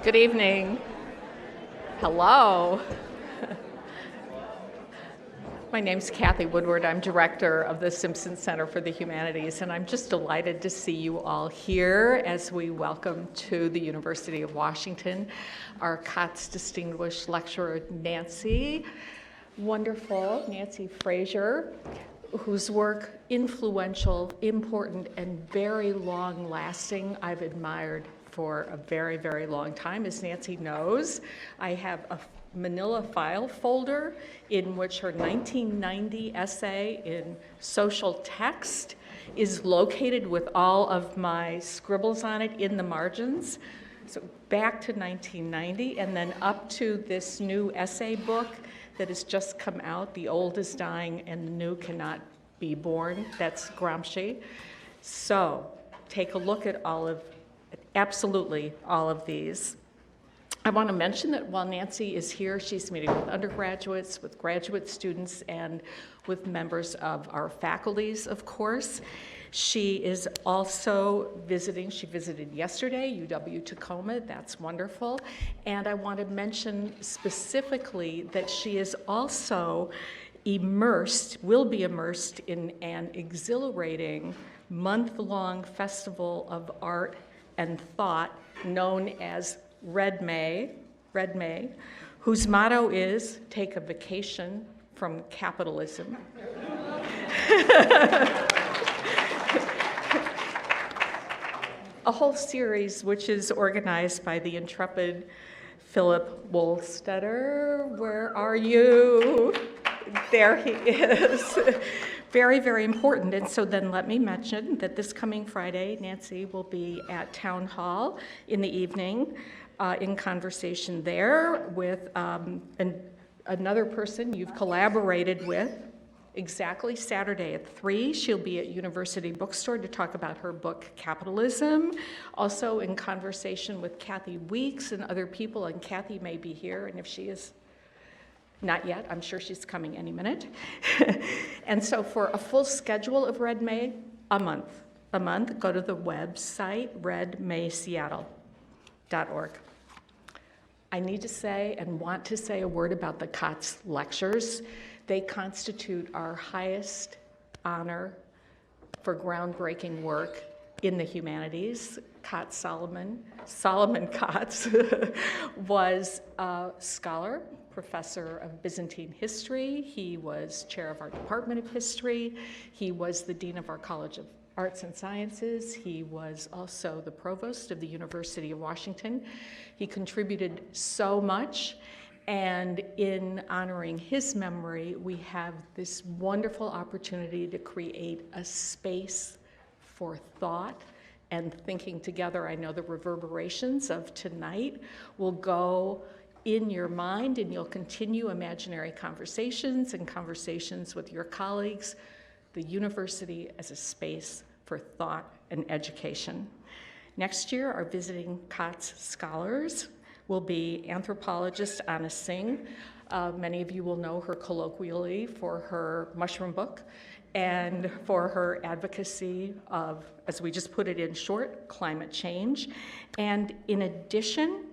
Good evening. Hello. My name's Kathy Woodward. I'm director of the Simpson Center for the Humanities, and I'm just delighted to see you all here as we welcome to the University of Washington our Katz Distinguished Lecturer, Nancy. Wonderful, Nancy Fraser, whose work, influential, important, and very long-lasting, I've admired for a very, very long time. As Nancy knows, I have a manila file folder in which her 1990 essay in social text is located with all of my scribbles on it in the margins. So back to 1990, and then up to this new essay book that has just come out, The Old is Dying and the New Cannot Be Born. That's Gramsci. So take a look at absolutely all of these. I want to mention that while Nancy is here, she's meeting with undergraduates, with graduate students, and with members of our faculties, of course. She is also visiting. She visited yesterday, UW-Tacoma. That's wonderful. And I want to mention specifically that she is also will be immersed in an exhilarating month-long festival of art and thought known as Red May, whose motto is, take a vacation from capitalism. A whole series which is organized by the intrepid Philip Wohlstetter. Where are you? There he is. Very, very important. And so then let me mention that this coming Friday, Nancy will be at Town Hall in the evening in conversation there with another person you've collaborated with. Exactly Saturday at 3, she'll be at University Bookstore to talk about her book, Capitalism. Also in conversation with Kathy Weeks and other people, and Kathy may be here, and if she is not yet, I'm sure she's coming any minute. And so for a full schedule of Red May, a month, go to the website, redmayseattle.org. I need to say and want to say a word about the Katz Lectures. They constitute our highest honor for groundbreaking work in the humanities. Solomon Katz was a scholar, professor of Byzantine history. He was chair of our Department of History. He was the dean of our College of Arts and Sciences. He was also the provost of the University of Washington. He contributed so much, and in honoring his memory, we have this wonderful opportunity to create a space for thought and thinking together. I know the reverberations of tonight will go in your mind, and you'll continue imaginary conversations and conversations with your colleagues, the university as a space for thought and education. Next year, our visiting Katz scholars will be anthropologist Anna Singh. Many of you will know her colloquially for her mushroom book and for her advocacy of, as we just put it in short, climate change. And in addition,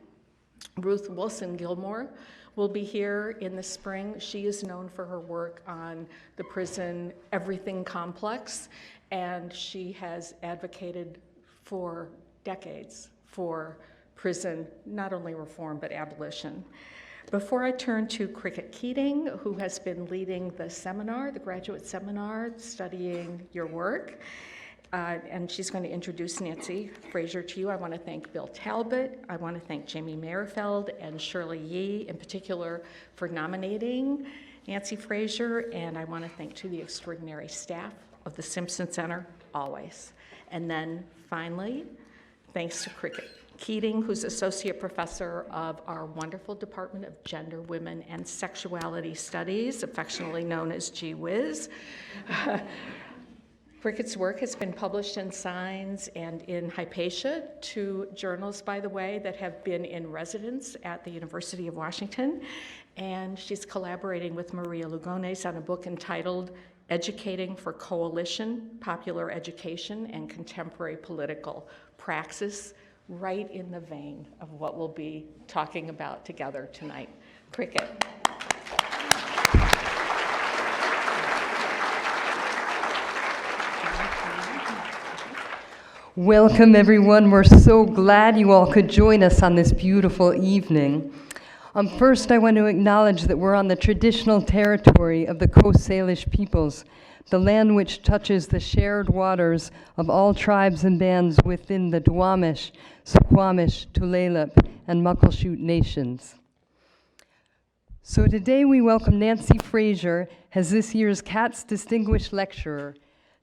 Ruth Wilson Gilmore will be here in the spring. She is known for her work on the prison everything complex, and she has advocated for decades for prison, not only reform, but abolition. Before I turn to Cricket Keating, who has been leading the seminar, the graduate seminar, studying your work, and she's going to introduce Nancy Fraser to you. I want to thank Bill Talbot. I want to thank Jamie Merrifield and Shirley Yee in particular for nominating Nancy Fraser, and I want to thank to the extraordinary staff of the Simpson Center, always. And then finally, thanks to Cricket Keating, who's associate professor of our wonderful Department of Gender, Women, and Sexuality Studies, affectionately known as GWIZ. Cricket's work has been published in Signs and in Hypatia, 2 journals, by the way, that have been in residence at the University of Washington. And she's collaborating with Maria Lugones on a book entitled Educating for Coalition, Popular Education and Contemporary Political Praxis, right in the vein of what we'll be talking about together tonight. Cricket. Welcome, everyone. We're so glad you all could join us on this beautiful evening. First, I want to acknowledge that we're on the traditional territory of the Coast Salish peoples, the land which touches the shared waters of all tribes and bands within the Duwamish, Suquamish, Tulalip, and Muckleshoot nations. So today we welcome Nancy Fraser as this year's Katz Distinguished Lecturer.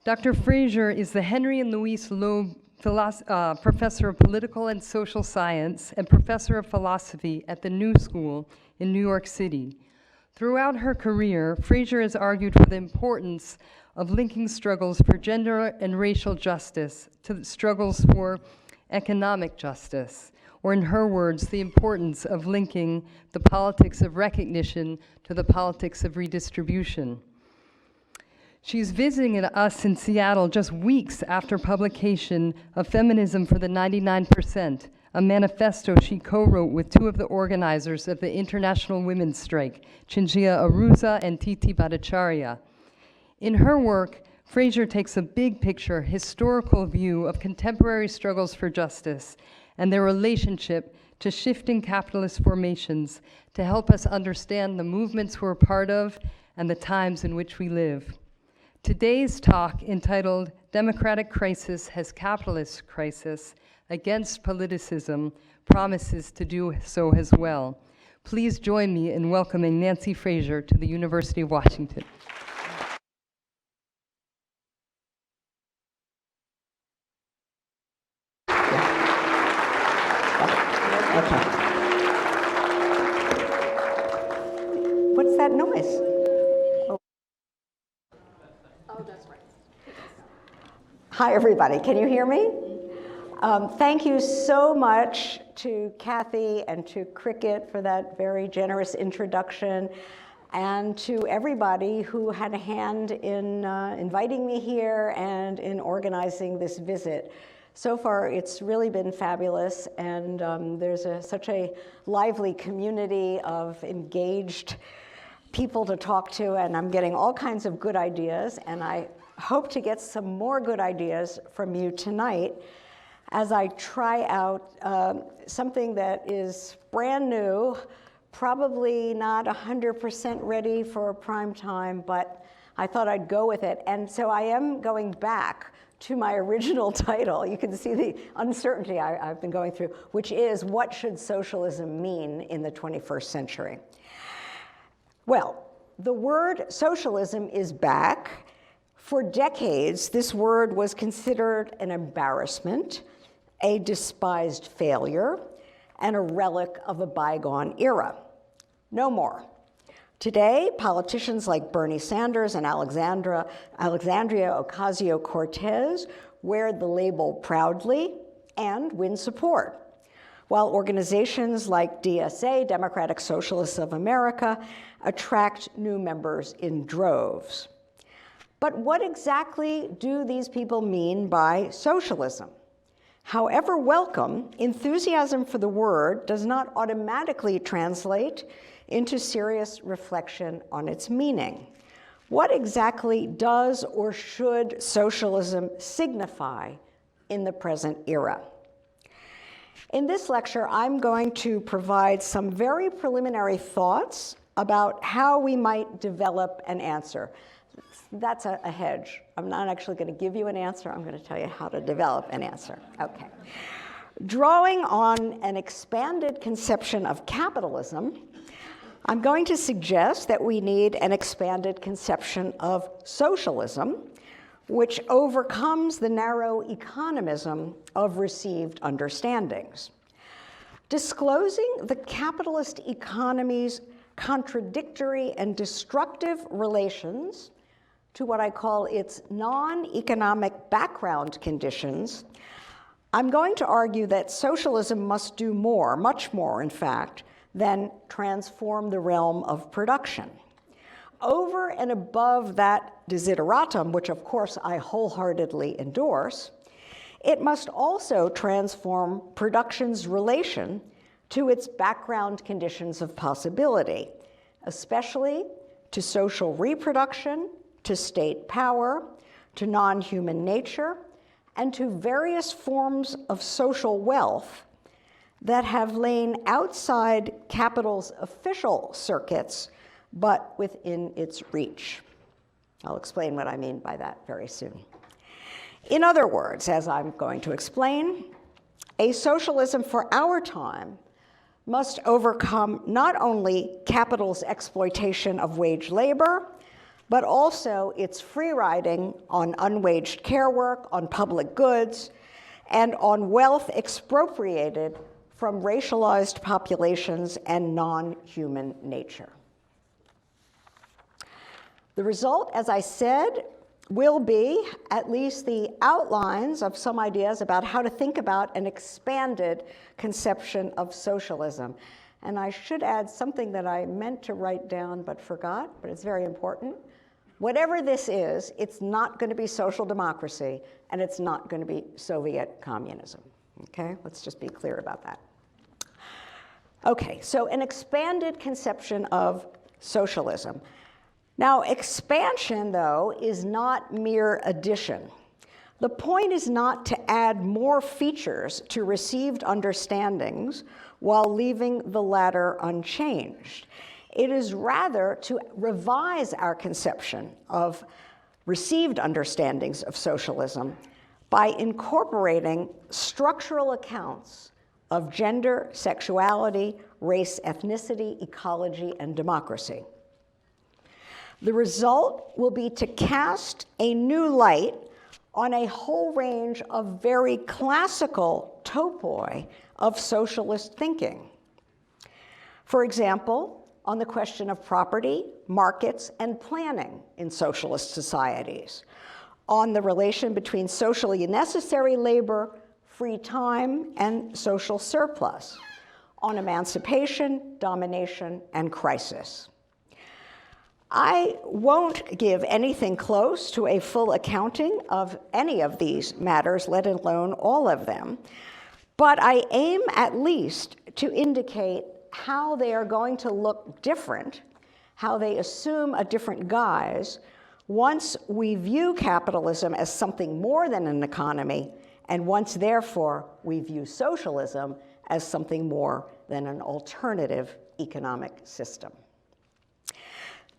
Dr. Fraser is the Henry and Louise Loeb Professor of Political and Social Science and Professor of Philosophy at the New School in New York City. Throughout her career, Fraser has argued for the importance of linking struggles for gender and racial justice to the struggles for economic justice, or in her words, the importance of linking the politics of recognition to the politics of redistribution. She's visiting us in Seattle just weeks after publication of Feminism for the 99%, a manifesto she co-wrote with two of the organizers of the International Women's Strike, Chinjia Aruza and Titi Bhattacharya. In her work, Fraser takes a big picture, historical view of contemporary struggles for justice and their relationship to shifting capitalist formations to help us understand the movements we're a part of and the times in which we live. Today's talk, entitled Democratic Crisis has Capitalist Crisis Against Politicism, promises to do so as well. Please join me in welcoming Nancy Fraser to the University of Washington. Okay. What's that noise? Hi, everybody. Can you hear me? Thank you so much to Kathy and to Cricket for that very generous introduction, and to everybody who had a hand in inviting me here and in organizing this visit. So far, it's really been fabulous, and there's such a lively community of engaged people to talk to, and I'm getting all kinds of good ideas, and I hope to get some more good ideas from you tonight as I try out something that is brand new, probably not 100% ready for prime time, but I thought I'd go with it. And so I am going back to my original title. You can see the uncertainty I've been going through, which is, what should socialism mean in the 21st century? Well, the word socialism is back. For decades, this word was considered an embarrassment, a despised failure, and a relic of a bygone era. No more. Today, politicians like Bernie Sanders and Alexandria Ocasio-Cortez wear the label proudly and win support, while organizations like DSA, Democratic Socialists of America, attract new members in droves. But what exactly do these people mean by socialism? However welcome, enthusiasm for the word does not automatically translate into serious reflection on its meaning. What exactly does or should socialism signify in the present era? In this lecture, I'm going to provide some very preliminary thoughts about how we might develop an answer. That's a hedge. I'm not actually going to give you an answer. I'm going to tell you how to develop an answer. Okay. Drawing on an expanded conception of capitalism, I'm going to suggest that we need an expanded conception of socialism, which overcomes the narrow economism of received understandings. Disclosing the capitalist economy's contradictory and destructive relations to what I call its non-economic background conditions, I'm going to argue that socialism must do more, much more in fact, than transform the realm of production. Over and above that desideratum, which of course I wholeheartedly endorse, it must also transform production's relation to its background conditions of possibility, especially to social reproduction, to state power, to non-human nature, and to various forms of social wealth that have lain outside capital's official circuits, but within its reach. I'll explain what I mean by that very soon. In other words, as I'm going to explain, a socialism for our time must overcome not only capital's exploitation of wage labor, but also its free riding on unwaged care work, on public goods, and on wealth expropriated from racialized populations and non-human nature. The result, as I said, will be at least the outlines of some ideas about how to think about an expanded conception of socialism. And I should add something that I meant to write down but forgot, but it's very important. Whatever this is, it's not going to be social democracy, and it's not going to be Soviet communism. Okay, let's just be clear about that. Okay, so an expanded conception of socialism. Now, expansion, though, is not mere addition. The point is not to add more features to received understandings while leaving the latter unchanged. It is rather to revise our conception of received understandings of socialism by incorporating structural accounts of gender, sexuality, race, ethnicity, ecology, and democracy. The result will be to cast a new light on a whole range of very classical topoi of socialist thinking. For example, on the question of property, markets, and planning in socialist societies, on the relation between socially necessary labor, free time, and social surplus, on emancipation, domination, and crisis. I won't give anything close to a full accounting of any of these matters, let alone all of them, but I aim at least to indicate how they are going to look different, how they assume a different guise, once we view capitalism as something more than an economy, and once, therefore, we view socialism as something more than an alternative economic system.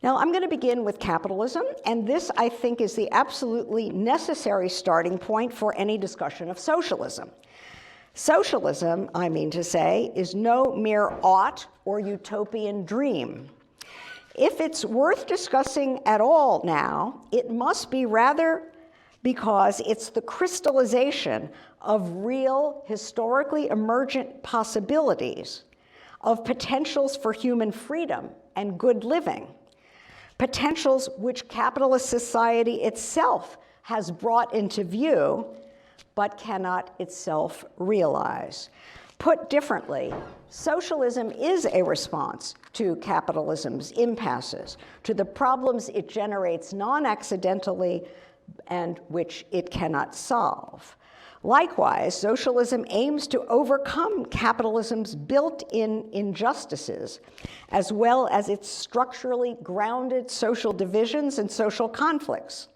Now, I'm going to begin with capitalism, and this, I think, is the absolutely necessary starting point for any discussion of socialism. Socialism, I mean to say, is no mere ought or utopian dream. If it's worth discussing at all now, it must be rather because it's the crystallization of real, historically emergent possibilities, of potentials for human freedom and good living, potentials which capitalist society itself has brought into view, but cannot itself realize. Put differently, socialism is a response to capitalism's impasses, to the problems it generates non-accidentally and which it cannot solve. Likewise, socialism aims to overcome capitalism's built-in injustices, as well as its structurally grounded social divisions and social conflicts.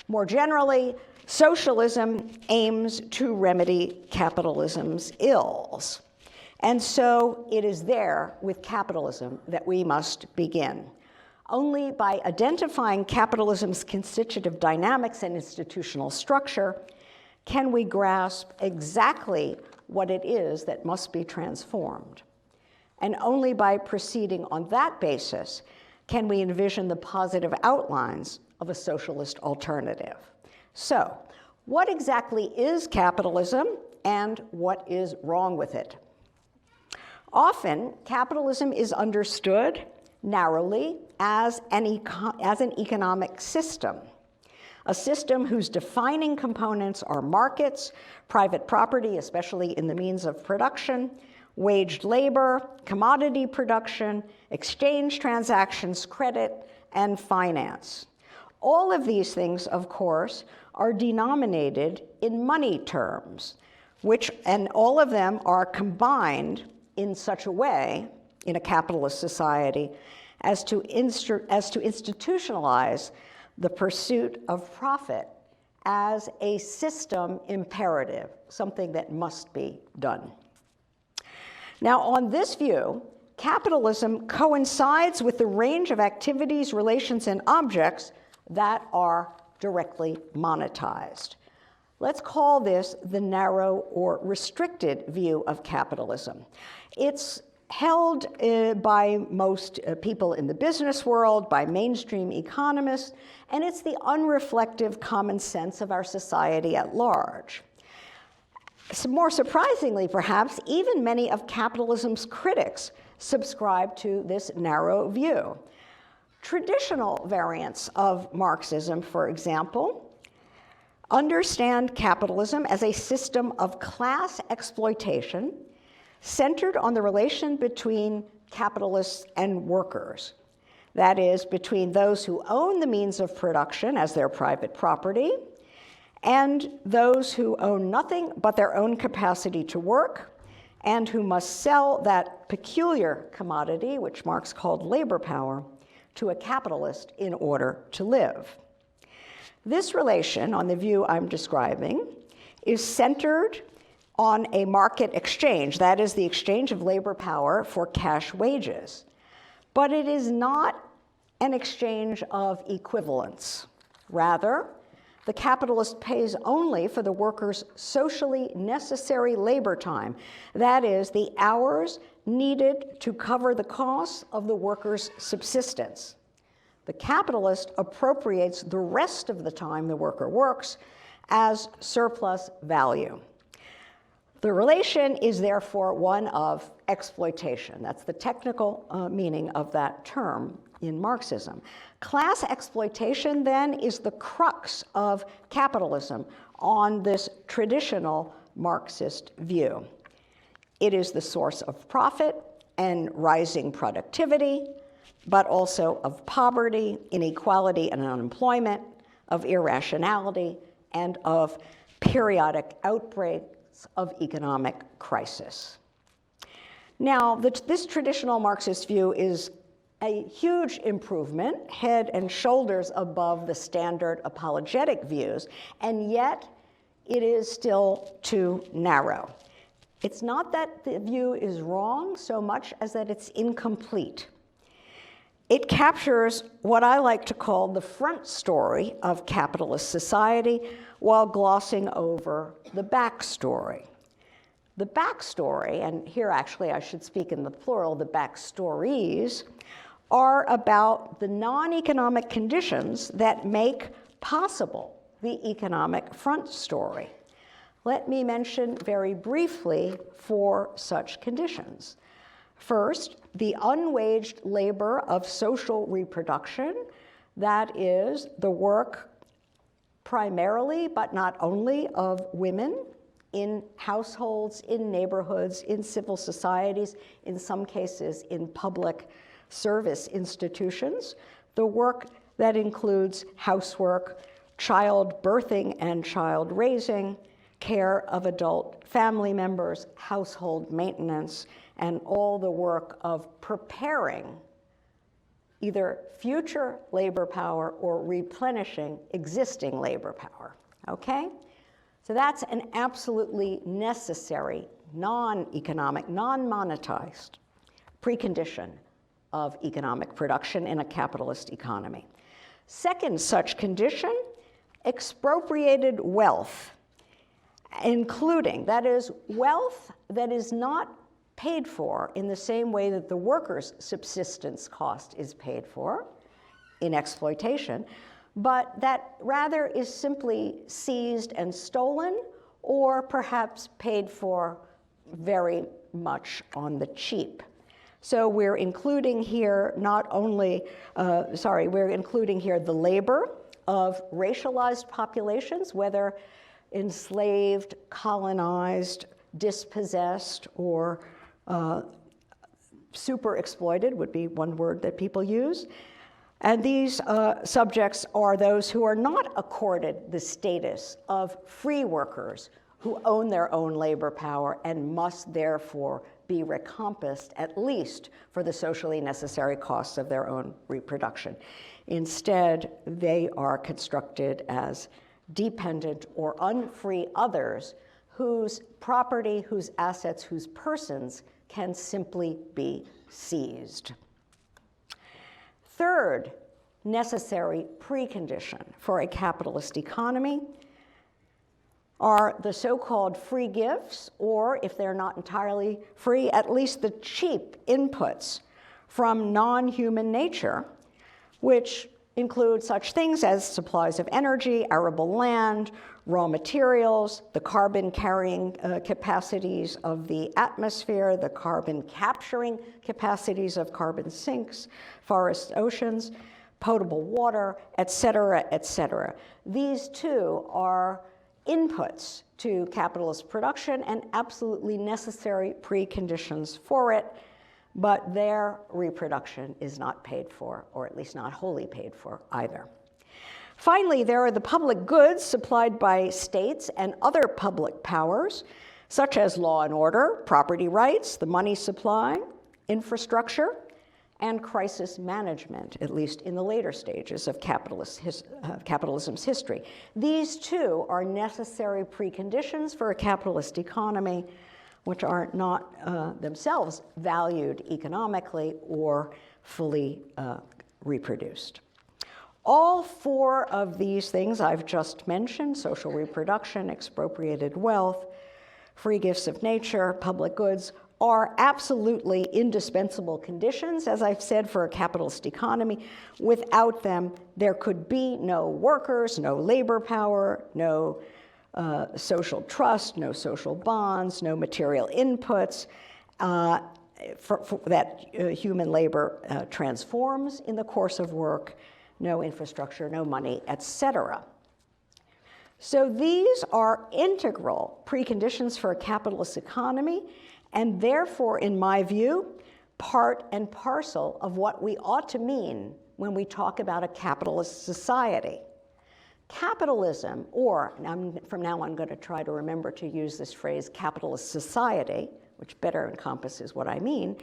More generally, socialism aims to remedy capitalism's ills. And so it is there with capitalism that we must begin. Only by identifying capitalism's constitutive dynamics and institutional structure can we grasp exactly what it is that must be transformed. And only by proceeding on that basis can we envision the positive outlines of a socialist alternative. So, what exactly is capitalism and what is wrong with it? Often, capitalism is understood narrowly as an economic system, a system whose defining components are markets, private property, especially in the means of production, waged labor, commodity production, exchange transactions, credit, and finance. All of these things, of course, are denominated in money terms, and all of them are combined in such a way in a capitalist society as to institutionalize the pursuit of profit as a system imperative, something that must be done. Now, on this view, capitalism coincides with the range of activities, relations, and objects that are directly monetized. Let's call this the narrow or restricted view of capitalism. It's held by most people in the business world, by mainstream economists, and it's the unreflective common sense of our society at large. More surprisingly, perhaps, even many of capitalism's critics subscribe to this narrow view. Traditional variants of Marxism, for example, understand capitalism as a system of class exploitation centered on the relation between capitalists and workers. That is, between those who own the means of production as their private property and those who own nothing but their own capacity to work and who must sell that peculiar commodity, which Marx called labor power, to a capitalist in order to live. This relation, on the view I'm describing, is centered on a market exchange, that is, the exchange of labor power for cash wages. But it is not an exchange of equivalence. Rather, the capitalist pays only for the worker's socially necessary labor time, that is, the hours needed to cover the costs of the worker's subsistence. The capitalist appropriates the rest of the time the worker works as surplus value. The relation is therefore one of exploitation. That's the technical meaning of that term in Marxism. Class exploitation, then, is the crux of capitalism on this traditional Marxist view. It is the source of profit and rising productivity, but also of poverty, inequality, and unemployment, of irrationality, and of periodic outbreaks of economic crisis. Now, this traditional Marxist view is a huge improvement, head and shoulders above the standard apologetic views, and yet it is still too narrow. It's not that the view is wrong so much as that it's incomplete. It captures what I like to call the front story of capitalist society while glossing over the backstory. The backstory, and here actually I should speak in the plural, the backstories, are about the non-economic conditions that make possible the economic front story. Let me mention very briefly 4 such conditions. First, the unwaged labor of social reproduction, that is, the work primarily, but not only, of women in households, in neighborhoods, in civil societies, in some cases in public service institutions, the work that includes housework, child birthing and child raising, care of adult family members, household maintenance, and all the work of preparing either future labor power or replenishing existing labor power, okay? So that's an absolutely necessary, non-economic, non-monetized precondition of economic production in a capitalist economy. Second such condition, expropriated wealth, including, that is, wealth that is not paid for in the same way that the worker's subsistence cost is paid for in exploitation, but that rather is simply seized and stolen or perhaps paid for very much on the cheap. So we're including here not only, we're including here the labor of racialized populations, whether enslaved, colonized, dispossessed, or super exploited would be one word that people use, And these subjects are those who are not accorded the status of free workers who own their own labor power and must therefore be recompensed at least for the socially necessary costs of their own reproduction. Instead, they are constructed as dependent or unfree others whose property, whose assets, whose persons can simply be seized. Third necessary precondition for a capitalist economy are the so-called free gifts, or if they're not entirely free, at least the cheap inputs from non-human nature, which include such things as supplies of energy, arable land, raw materials, the carbon-carrying capacities of the atmosphere, the carbon-capturing capacities of carbon sinks, forests, oceans, potable water, et cetera, et cetera. These too are inputs to capitalist production and absolutely necessary preconditions for it, but their reproduction is not paid for, or at least not wholly paid for either. Finally, there are the public goods supplied by states and other public powers, such as law and order, property rights, the money supply, infrastructure, and crisis management, at least in the later stages of capitalism's history. These too are necessary preconditions for a capitalist economy, which are not themselves valued economically or fully reproduced. All four of these things I've just mentioned, social reproduction, expropriated wealth, free gifts of nature, public goods, are absolutely indispensable conditions, as I've said, for a capitalist economy. Without them, there could be no workers, no labor power, no social trust, no social bonds, no material inputs that human labor transforms in the course of work, no infrastructure, no money, etc. So these are integral preconditions for a capitalist economy, and therefore, in my view, part and parcel of what we ought to mean when we talk about a capitalist society. Capitalism, or from now on I'm going to try to remember to use this phrase, capitalist society, which better encompasses what I mean.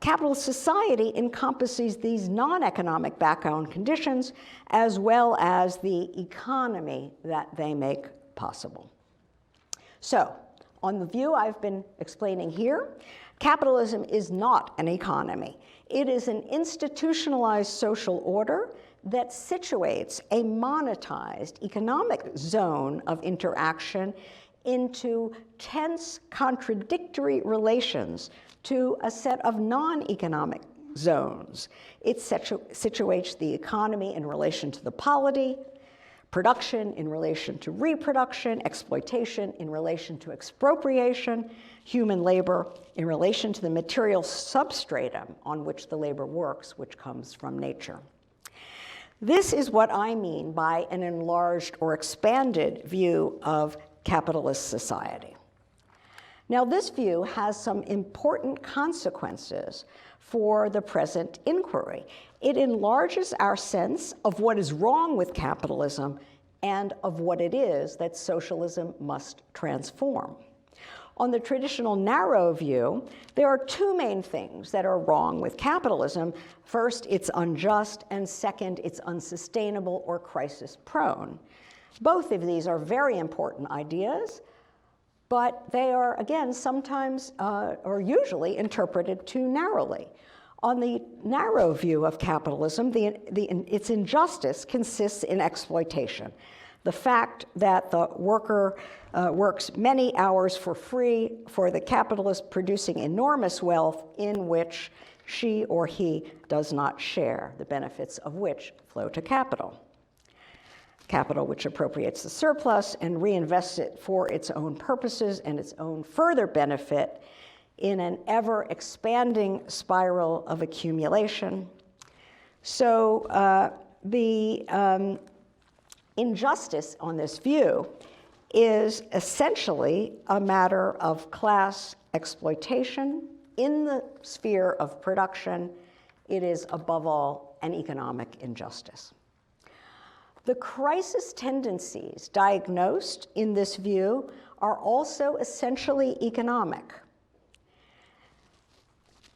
Capitalist society encompasses these non-economic background conditions as well as the economy that they make possible. So, on the view I've been explaining here, capitalism is not an economy. It is an institutionalized social order that situates a monetized economic zone of interaction into tense, contradictory relations to a set of non-economic zones. It situates the economy in relation to the polity, production in relation to reproduction, exploitation in relation to expropriation, human labor in relation to the material substratum on which the labor works, which comes from nature. This is what I mean by an enlarged or expanded view of capitalist society. Now, this view has some important consequences for the present inquiry. It enlarges our sense of what is wrong with capitalism and of what it is that socialism must transform. On the traditional narrow view, there are two main things that are wrong with capitalism. First, it's unjust, and second, it's unsustainable or crisis-prone. Both of these are very important ideas, but they are, again, sometimes or usually interpreted too narrowly. On the narrow view of capitalism, its injustice consists in exploitation. The fact that the worker works many hours for free for the capitalist, producing enormous wealth in which she or he does not share, the benefits of which flow to capital. Capital which appropriates the surplus and reinvests it for its own purposes and its own further benefit in an ever-expanding spiral of accumulation. So the injustice on this view is essentially a matter of class exploitation in the sphere of production. It is, above all, and economic injustice. The crisis tendencies diagnosed in this view are also essentially economic.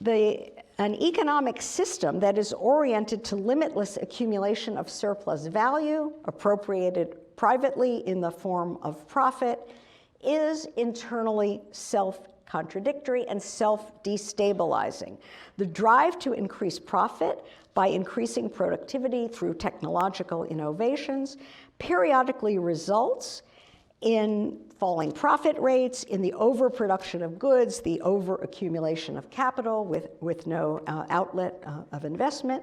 An economic system that is oriented to limitless accumulation of surplus value, appropriated privately in the form of profit, is internally self-contradictory and self-destabilizing. The drive to increase profit by increasing productivity through technological innovations periodically results in falling profit rates, in the overproduction of goods, the overaccumulation of capital with no outlet of investment.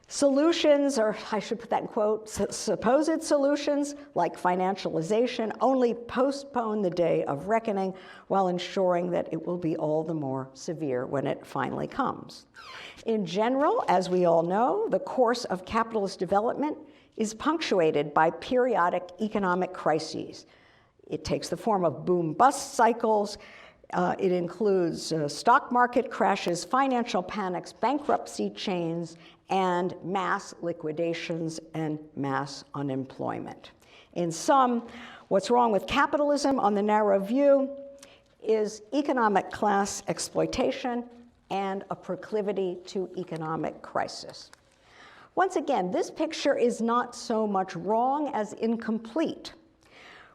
Solutions, or I should put that in quotes, supposed solutions like financialization only postpone the day of reckoning while ensuring that it will be all the more severe when it finally comes. In general, as we all know, the course of capitalist development is punctuated by periodic economic crises. It takes the form of boom-bust cycles. It includes stock market crashes, financial panics, bankruptcy chains, and mass liquidations and mass unemployment. In sum, what's wrong with capitalism on the narrow view is economic class exploitation and a proclivity to economic crisis. Once again, this picture is not so much wrong as incomplete.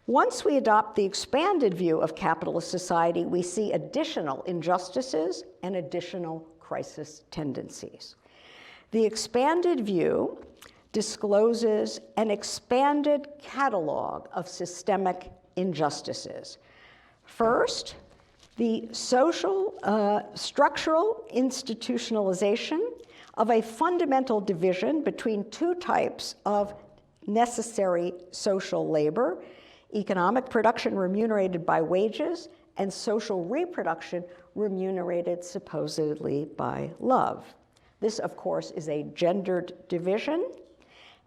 Once we adopt the expanded view of capitalist society, we see additional injustices and additional crisis tendencies. The expanded view discloses an expanded catalog of systemic injustices. First, the social, structural institutionalization of a fundamental division between two types of necessary social labor: economic production remunerated by wages, and social reproduction remunerated supposedly by love. This, of course, is a gendered division,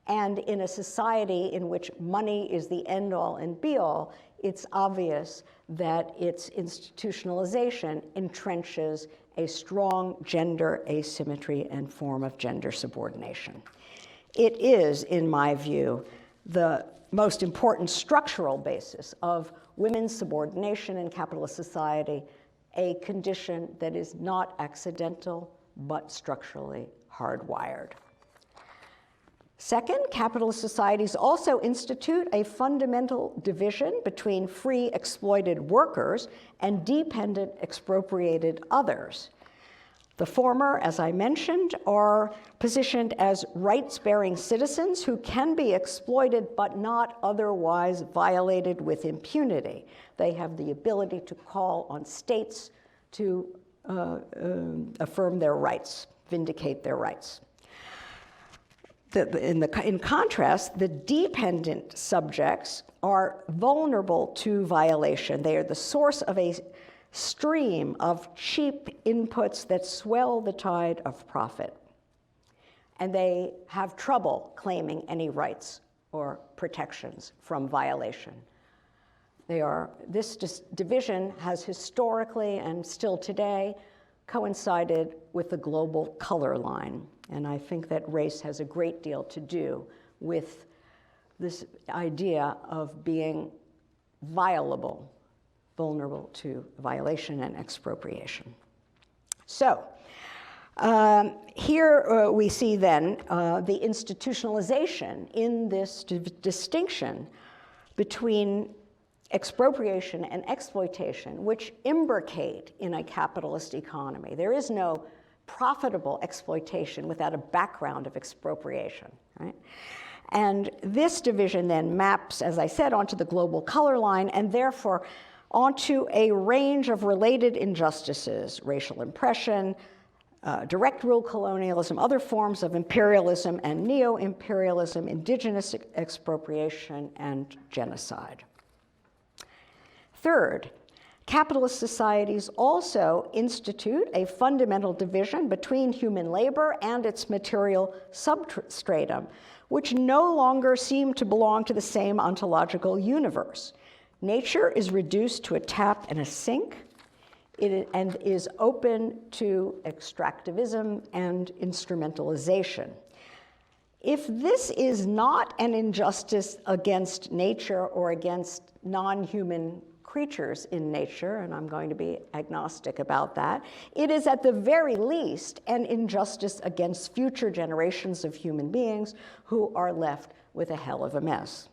and in a society in which money is the end-all and be-all, it's obvious that its institutionalization entrenches a strong gender asymmetry and form of gender subordination. It is, in my view, the most important structural basis of women's subordination in capitalist society, a condition that is not accidental but structurally hardwired. Second, capitalist societies also institute a fundamental division between free exploited workers and dependent expropriated others. The former, as I mentioned, are positioned as rights-bearing citizens who can be exploited but not otherwise violated with impunity. They have the ability to call on states to affirm their rights, vindicate their rights. In contrast, the dependent subjects are vulnerable to violation. They are the source of a stream of cheap inputs that swell the tide of profit. And they have trouble claiming any rights or protections from violation. This division has historically and still today coincided with the global color line. And I think that race has a great deal to do with this idea of being vulnerable to violation and expropriation. So here we see then the institutionalization in this distinction between expropriation and exploitation, which imbricate in a capitalist economy. There is no profitable exploitation without a background of expropriation, right? And this division then maps, as I said, onto the global color line and therefore onto a range of related injustices: racial oppression, direct rule colonialism, other forms of imperialism and neo-imperialism, indigenous expropriation, and genocide. Third, capitalist societies also institute a fundamental division between human labor and its material substratum, which no longer seem to belong to the same ontological universe. Nature is reduced to a tap and a sink, and is open to extractivism and instrumentalization. If this is not an injustice against nature or against non-human creatures in nature, and I'm going to be agnostic about that, it is at the very least an injustice against future generations of human beings who are left with a hell of a mess.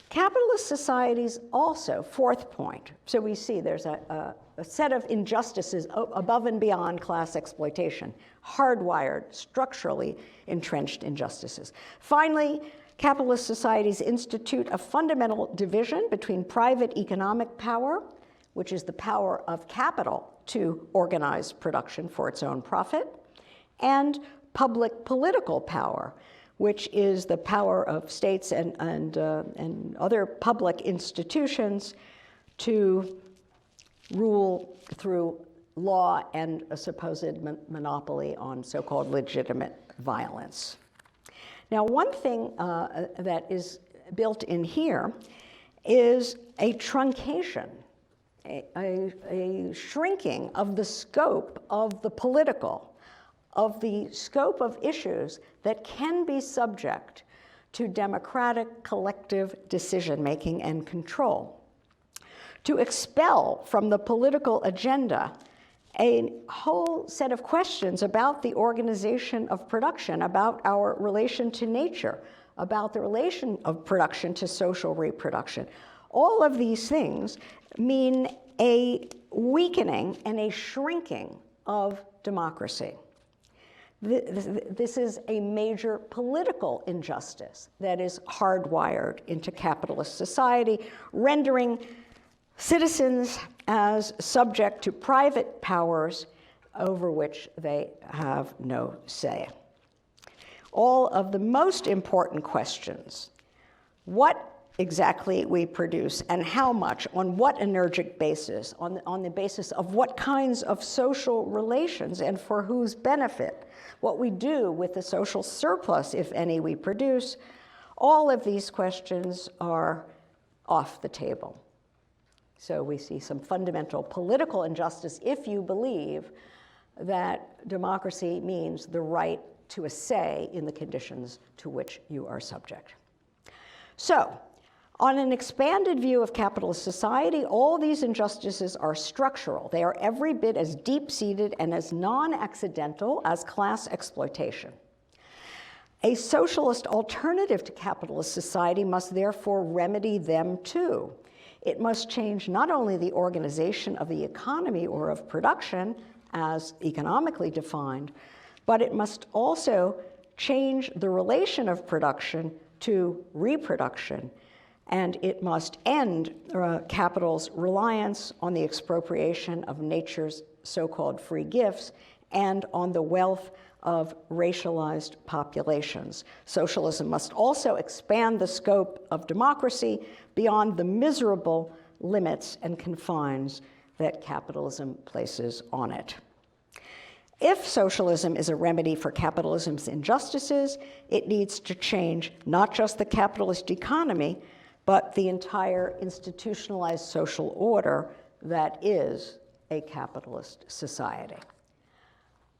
Capitalist societies also, fourth point, so we see there's a set of injustices above and beyond class exploitation, hardwired, structurally entrenched injustices. Finally, capitalist societies institute a fundamental division between private economic power, which is the power of capital to organize production for its own profit, and public political power, which is the power of states and other public institutions to rule through law and a supposed monopoly on so-called legitimate violence. Now, one thing that is built in here is a truncation, a shrinking of the scope of the political, of the scope of issues that can be subject to democratic collective decision-making and control. To expel from the political agenda a whole set of questions about the organization of production, about our relation to nature, about the relation of production to social reproduction. All of these things mean a weakening and a shrinking of democracy. This is a major political injustice that is hardwired into capitalist society, rendering citizens as subject to private powers over which they have no say. All of the most important questions, what exactly we produce and how much, on what energetic basis, on the basis of what kinds of social relations and for whose benefit, what we do with the social surplus, if any, we produce, all of these questions are off the table. So we see some fundamental political injustice if you believe that democracy means the right to a say in the conditions to which you are subject. So, on an expanded view of capitalist society, all these injustices are structural. They are every bit as deep-seated and as non-accidental as class exploitation. A socialist alternative to capitalist society must therefore remedy them too. It must change not only the organization of the economy or of production as economically defined, but it must also change the relation of production to reproduction, and it must end capital's reliance on the expropriation of nature's so-called free gifts and on the wealth of racialized populations. Socialism must also expand the scope of democracy beyond the miserable limits and confines that capitalism places on it. If socialism is a remedy for capitalism's injustices, it needs to change not just the capitalist economy, but the entire institutionalized social order that is a capitalist society.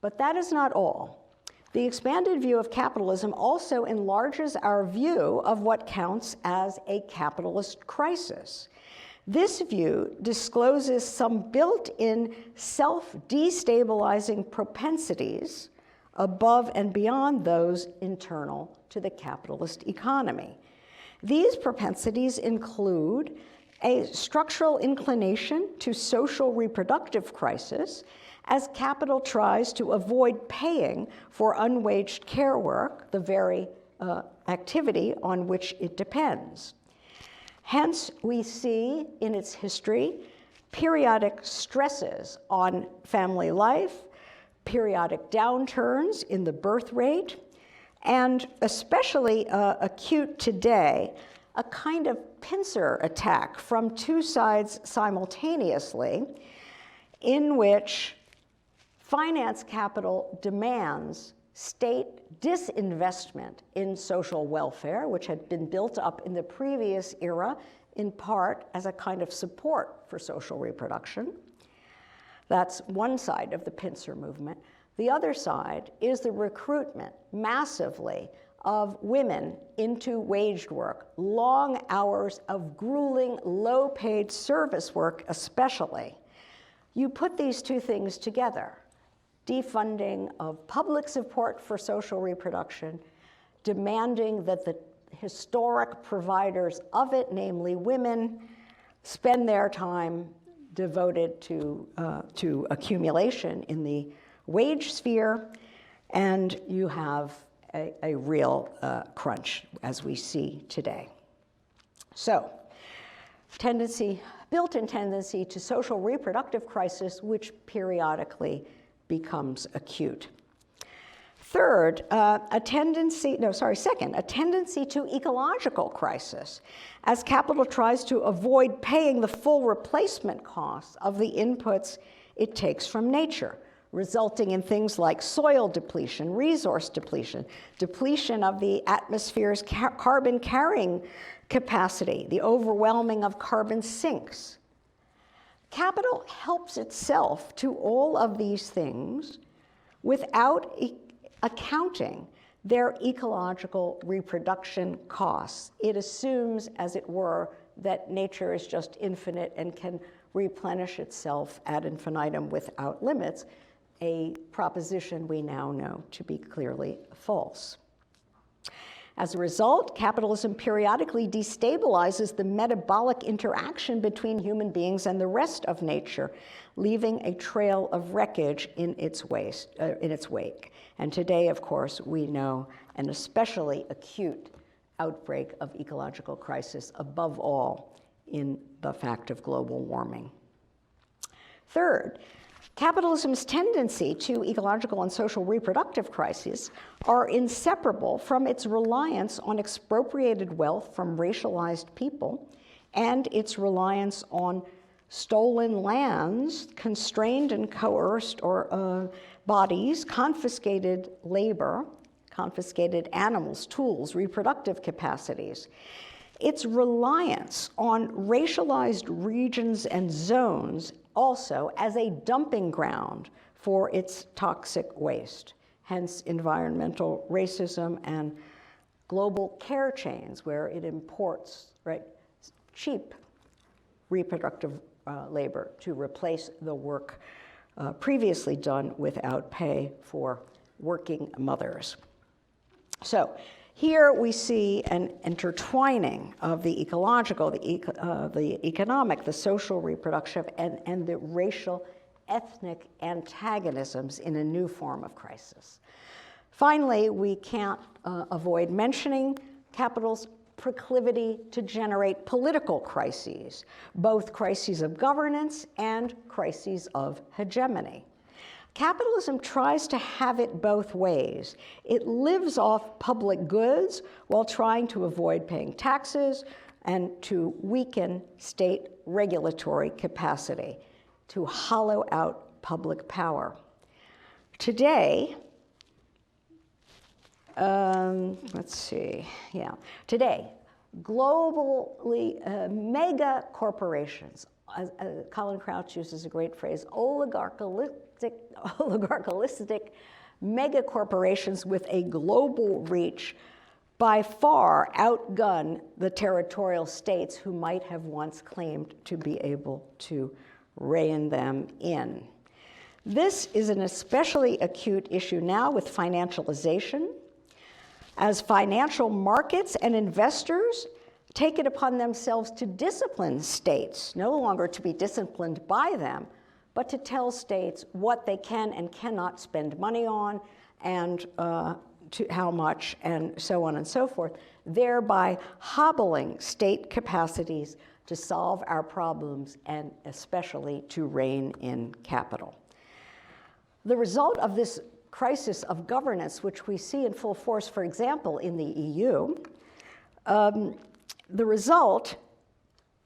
But that is not all. The expanded view of capitalism also enlarges our view of what counts as a capitalist crisis. This view discloses some built-in self-destabilizing propensities above and beyond those internal to the capitalist economy. These propensities include a structural inclination to social reproductive crisis as capital tries to avoid paying for unwaged care work, the very activity on which it depends. Hence, we see in its history periodic stresses on family life, periodic downturns in the birth rate, and especially acute today, a kind of pincer attack from two sides simultaneously, in which finance capital demands state disinvestment in social welfare, which had been built up in the previous era, in part as a kind of support for social reproduction. That's one side of the pincer movement. The other side is the recruitment massively of women into waged work, long hours of grueling, low-paid service work especially. You put these two things together, defunding of public support for social reproduction, demanding that the historic providers of it, namely women, spend their time devoted to accumulation in the wage sphere, and you have a real crunch, as we see today. So, built-in tendency to social reproductive crisis, which periodically becomes acute. Second, a tendency to ecological crisis, as capital tries to avoid paying the full replacement costs of the inputs it takes from nature, resulting in things like soil depletion, resource depletion, depletion of the atmosphere's carbon carrying capacity, the overwhelming of carbon sinks. Capital helps itself to all of these things without accounting their ecological reproduction costs. It assumes, as it were, that nature is just infinite and can replenish itself ad infinitum without limits, a proposition we now know to be clearly false. As a result, capitalism periodically destabilizes the metabolic interaction between human beings and the rest of nature, leaving a trail of wreckage in its wake. And today, of course, we know an especially acute outbreak of ecological crisis, above all in the fact of global warming. Third, capitalism's tendency to ecological and social reproductive crises are inseparable from its reliance on expropriated wealth from racialized people and its reliance on stolen lands, constrained and coerced bodies, confiscated labor, confiscated animals, tools, reproductive capacities. Its reliance on racialized regions and zones also as a dumping ground for its toxic waste, hence environmental racism and global care chains where it imports cheap reproductive labor to replace the work previously done without pay for working mothers. So here we see an intertwining of the ecological, the economic, the social reproduction, and the racial ethnic antagonisms in a new form of crisis. Finally, we can't avoid mentioning capital's proclivity to generate political crises, both crises of governance and crises of hegemony. Capitalism tries to have it both ways. It lives off public goods while trying to avoid paying taxes and to weaken state regulatory capacity, to hollow out public power. Today, today, globally, mega corporations, Colin Crouch uses a great phrase, oligarchalistic mega corporations with a global reach by far outgun the territorial states who might have once claimed to be able to rein them in. This is an especially acute issue now with financialization, as financial markets and investors take it upon themselves to discipline states, no longer to be disciplined by them, but to tell states what they can and cannot spend money on and to how much and so on and so forth, thereby hobbling state capacities to solve our problems and especially to rein in capital. The result of this crisis of governance, which we see in full force, for example, in the EU, the result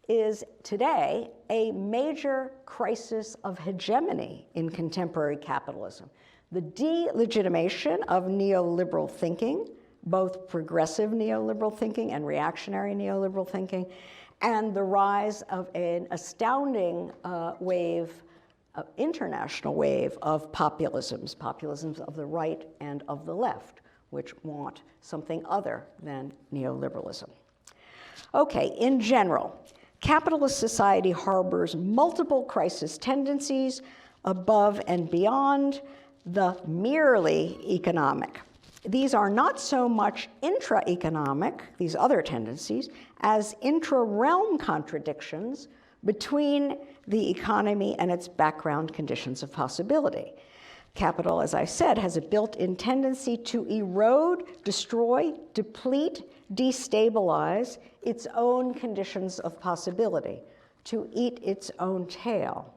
is today a major crisis of hegemony in contemporary capitalism. The delegitimation of neoliberal thinking, both progressive neoliberal thinking and reactionary neoliberal thinking, and the rise of an astounding wave international wave of populisms of the right and of the left, which want something other than neoliberalism. Okay, in general, capitalist society harbors multiple crisis tendencies above and beyond the merely economic. These are not so much intra-economic, these other tendencies, as intra-realm contradictions between the economy and its background conditions of possibility. Capital, as I said, has a built-in tendency to erode, destroy, deplete, destabilize its own conditions of possibility, to eat its own tail.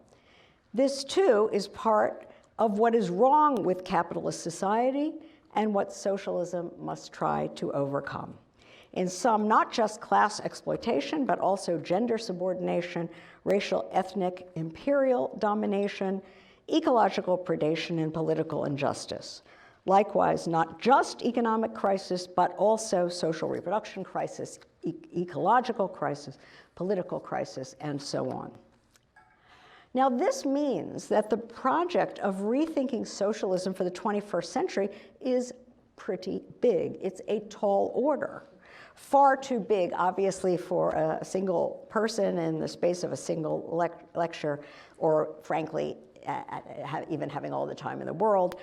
This, too, is part of what is wrong with capitalist society and what socialism must try to overcome. In some, not just class exploitation, but also gender subordination, racial, ethnic, imperial domination, ecological predation, and political injustice. Likewise, not just economic crisis, but also social reproduction crisis, ecological crisis, political crisis, and so on. Now, this means that the project of rethinking socialism for the 21st century is pretty big. It's a tall order. Far too big, obviously, for a single person in the space of a single lecture, or frankly, even having all the time in the world,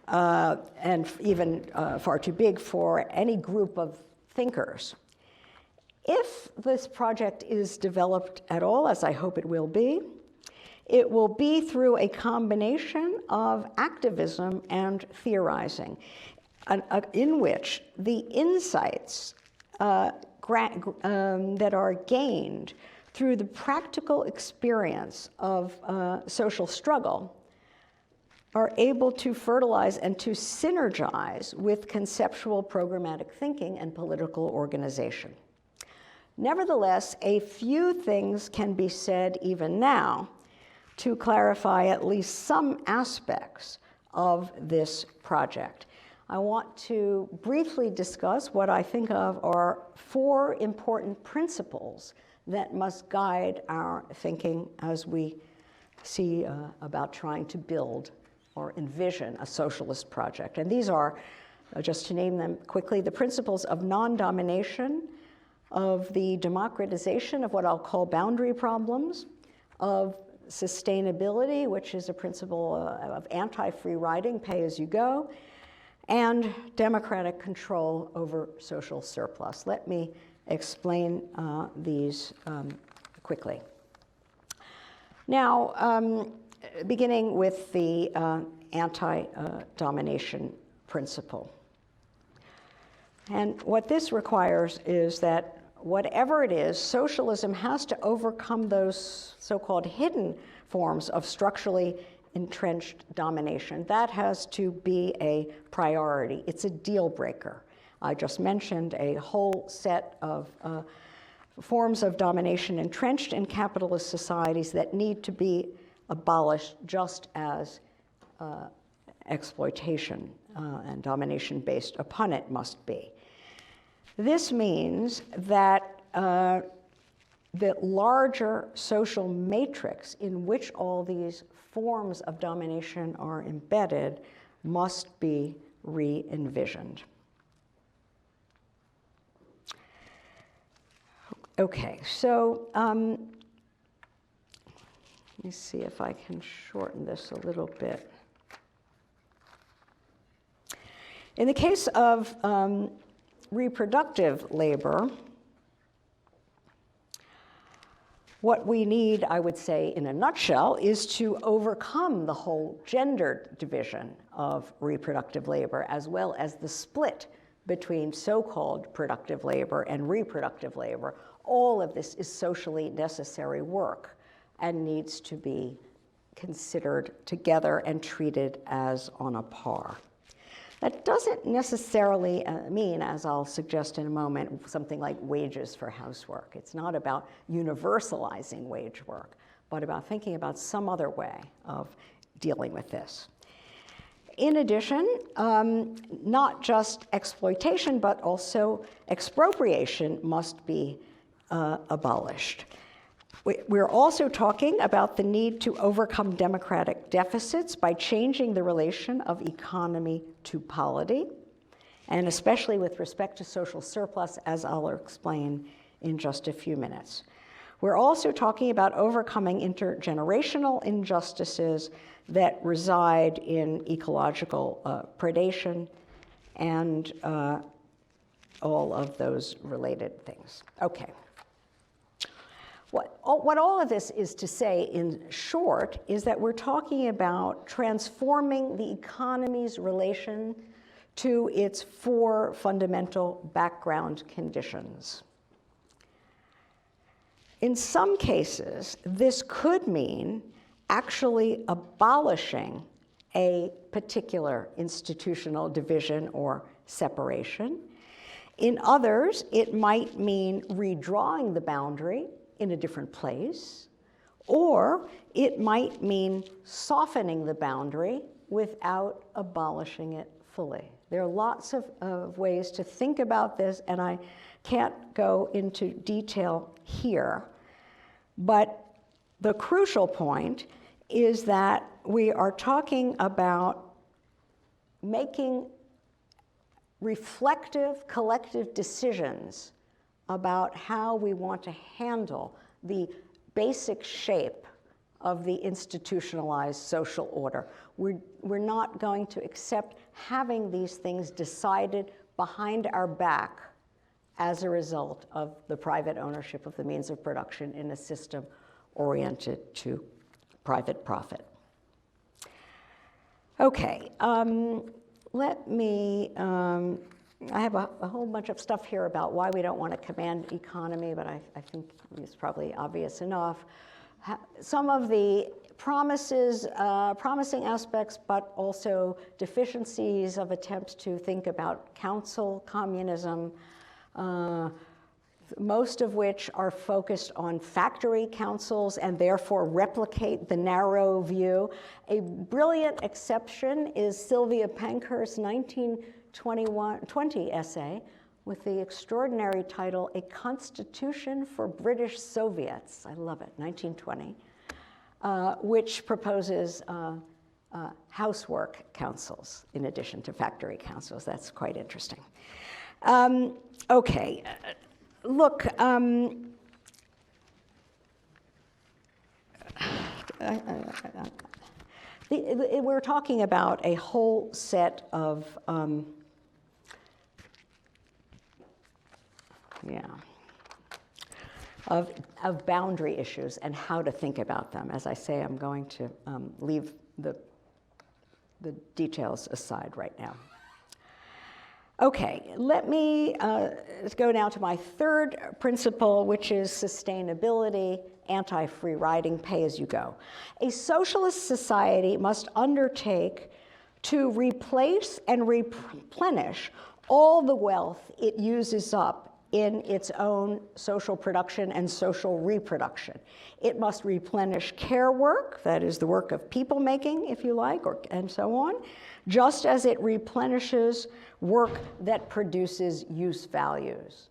and even far too big for any group of thinkers. If this project is developed at all, as I hope it will be through a combination of activism and theorizing, in which the insights that are gained through the practical experience of social struggle are able to fertilize and to synergize with conceptual programmatic thinking and political organization. Nevertheless, a few things can be said even now to clarify at least some aspects of this project. I want to briefly discuss what I think of are 4 important principles that must guide our thinking as we see about trying to build or envision a socialist project. And these are, just to name them quickly, the principles of non-domination, of the democratization of what I'll call boundary problems, of sustainability, which is a principle of anti-free riding, pay as you go, and democratic control over social surplus. Let me explain these quickly. Now, beginning with the anti-domination principle. And what this requires is that whatever it is, socialism has to overcome those so-called hidden forms of structurally entrenched domination. That has to be a priority. It's a deal breaker. I just mentioned a whole set of forms of domination entrenched in capitalist societies that need to be abolished, just as exploitation and domination based upon it must be. This means that the larger social matrix in which all these forms of domination are embedded must be re-envisioned. Okay, so let me see if I can shorten this a little bit. In the case of reproductive labor, what we need, I would say in a nutshell, is to overcome the whole gender division of reproductive labor, as well as the split between so-called productive labor and reproductive labor. All of this is socially necessary work and needs to be considered together and treated as on a par. That doesn't necessarily mean, as I'll suggest in a moment, something like wages for housework. It's not about universalizing wage work, but about thinking about some other way of dealing with this. In addition, not just exploitation, but also expropriation must be abolished. We're also talking about the need to overcome democratic deficits by changing the relation of economy to polity, and especially with respect to social surplus, as I'll explain in just a few minutes. We're also talking about overcoming intergenerational injustices that reside in ecological predation and all of those related things. Okay. What all of this is to say, in short, is that we're talking about transforming the economy's relation to its four fundamental background conditions. In some cases, this could mean actually abolishing a particular institutional division or separation. In others, it might mean redrawing the boundary in a different place, or it might mean softening the boundary without abolishing it fully. There are lots of ways to think about this, and I can't go into detail here. But the crucial point is that we are talking about making reflective, collective decisions about how we want to handle the basic shape of the institutionalized social order. We're not going to accept having these things decided behind our back as a result of the private ownership of the means of production in a system oriented to private profit. Okay, let me, I have a whole bunch of stuff here about why we don't want a command economy, but I think it's probably obvious enough. Some of the promises, promising aspects, but also deficiencies of attempts to think about council communism, most of which are focused on factory councils and therefore replicate the narrow view. A brilliant exception is Sylvia Pankhurst's 1920 essay with the extraordinary title, A Constitution for British Soviets. I love it, 1920, which proposes housework councils in addition to factory councils. That's quite interesting. Okay, look, we're talking about a whole set of of boundary issues and how to think about them. As I say, I'm going to leave the details aside right now. Okay, let me go now to my third principle, which is sustainability, anti-free riding, pay as you go. A socialist society must undertake to replace and replenish all the wealth it uses up in its own social production and social reproduction. It must replenish care work, that is the work of people making, if you like, and so on, just as it replenishes work that produces use values.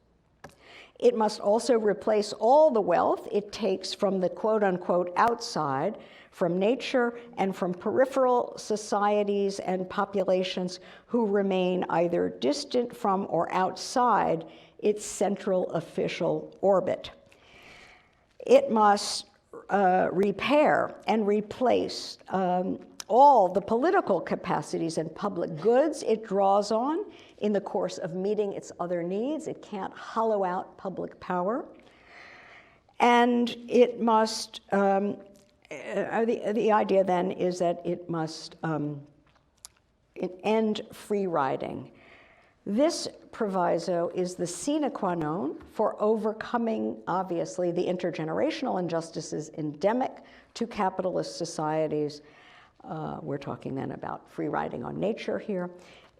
It must also replace all the wealth it takes from the quote-unquote outside, from nature and from peripheral societies and populations who remain either distant from or outside its central official orbit. It must repair and replace all the political capacities and public goods it draws on in the course of meeting its other needs. It can't hollow out public power. And it must, the idea then is that it must end free riding. This proviso is the sine qua non for overcoming, obviously, the intergenerational injustices endemic to capitalist societies. We're talking then about free riding on nature here.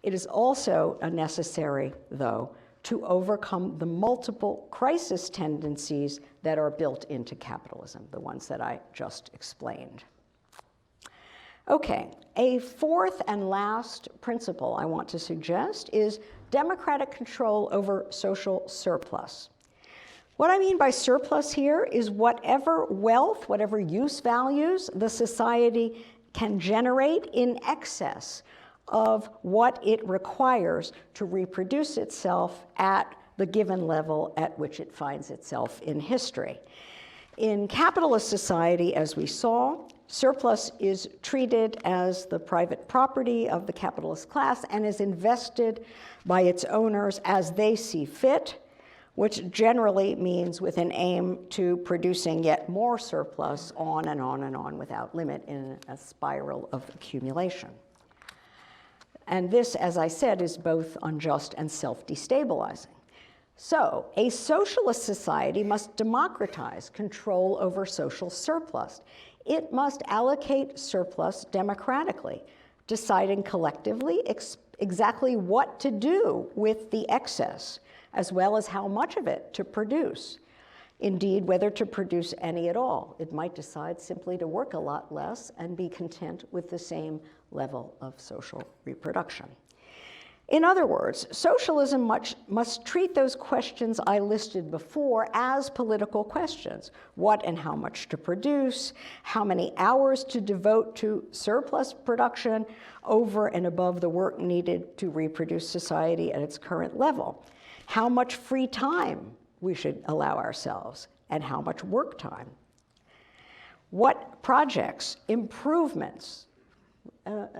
It is also necessary, though, to overcome the multiple crisis tendencies that are built into capitalism, the ones that I just explained. Okay, a fourth and last principle I want to suggest is democratic control over social surplus. What I mean by surplus here is whatever wealth, whatever use values the society can generate in excess of what it requires to reproduce itself at the given level at which it finds itself in history. In capitalist society, as we saw, surplus is treated as the private property of the capitalist class and is invested by its owners as they see fit, which generally means with an aim to producing yet more surplus on and on and on without limit in a spiral of accumulation. And this, as I said, is both unjust and self-destabilizing. So, a socialist society must democratize control over social surplus. It must allocate surplus democratically, deciding collectively exactly what to do with the excess, as well as how much of it to produce. Indeed, whether to produce any at all. It might decide simply to work a lot less and be content with the same level of social reproduction. In other words, socialism must treat those questions I listed before as political questions. What and how much to produce, how many hours to devote to surplus production over and above the work needed to reproduce society at its current level, how much free time we should allow ourselves, and how much work time. What projects, improvements,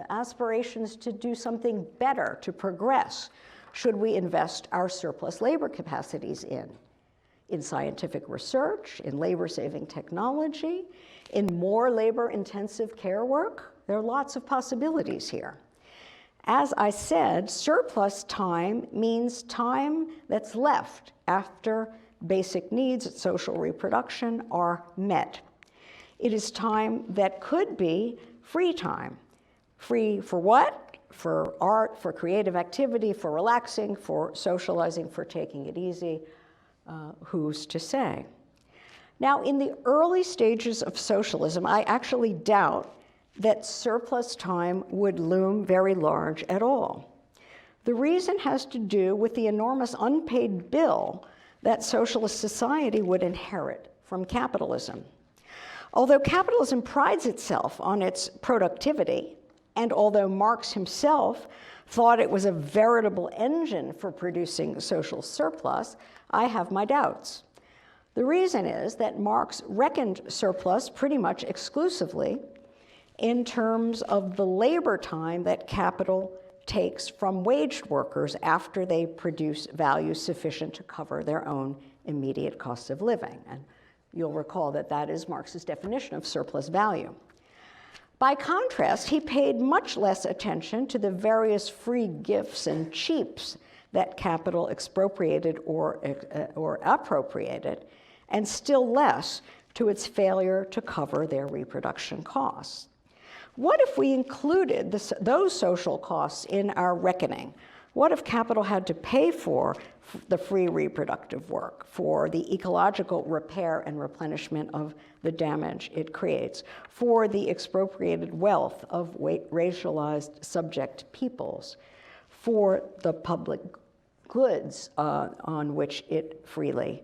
aspirations to do something better, to progress, should we invest our surplus labor capacities in scientific research, in labor-saving technology, in more labor-intensive care work? There are lots of possibilities here. As I said, surplus time means time that's left after basic needs, social reproduction, are met. It is time that could be free time. Free for what? For art, for creative activity, for relaxing, for socializing, for taking it easy. Who's to say? Now, in the early stages of socialism, I actually doubt that surplus time would loom very large at all. The reason has to do with the enormous unpaid bill that socialist society would inherit from capitalism. Although capitalism prides itself on its productivity, and although Marx himself thought it was a veritable engine for producing social surplus, I have my doubts. The reason is that Marx reckoned surplus pretty much exclusively in terms of the labor time that capital takes from waged workers after they produce value sufficient to cover their own immediate cost of living. And you'll recall that that is Marx's definition of surplus value. By contrast, he paid much less attention to the various free gifts and cheaps that capital expropriated or appropriated, and still less to its failure to cover their reproduction costs. What if we included those social costs in our reckoning? What if capital had to pay for the free reproductive work, for the ecological repair and replenishment of the damage it creates, for the expropriated wealth of racialized subject peoples, for the public goods on which it freely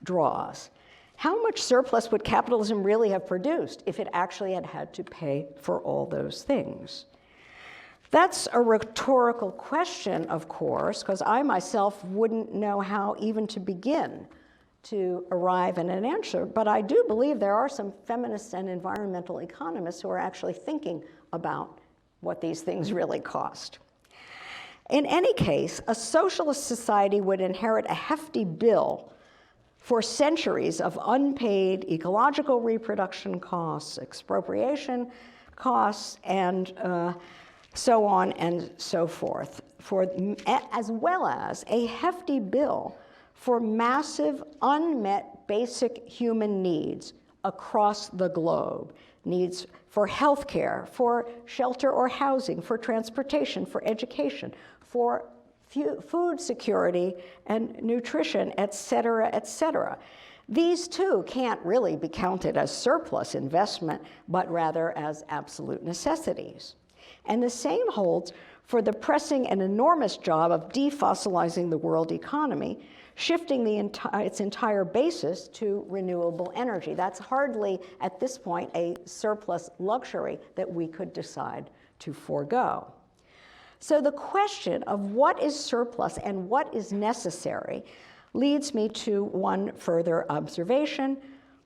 draws? How much surplus would capitalism really have produced if it actually had had to pay for all those things? That's a rhetorical question, of course, because I myself wouldn't know how even to begin to arrive at an answer, but I do believe there are some feminists and environmental economists who are actually thinking about what these things really cost. In any case, a socialist society would inherit a hefty bill for centuries of unpaid ecological reproduction costs, expropriation costs, and so on and so forth, as well as a hefty bill for massive unmet basic human needs across the globe. Needs for healthcare, for shelter or housing, for transportation, for education, for food security and nutrition, et cetera, et cetera. These too can't really be counted as surplus investment, but rather as absolute necessities. And the same holds for the pressing and enormous job of defossilizing the world economy, shifting its entire basis to renewable energy. That's hardly, at this point, a surplus luxury that we could decide to forego. So the question of what is surplus and what is necessary leads me to one further observation,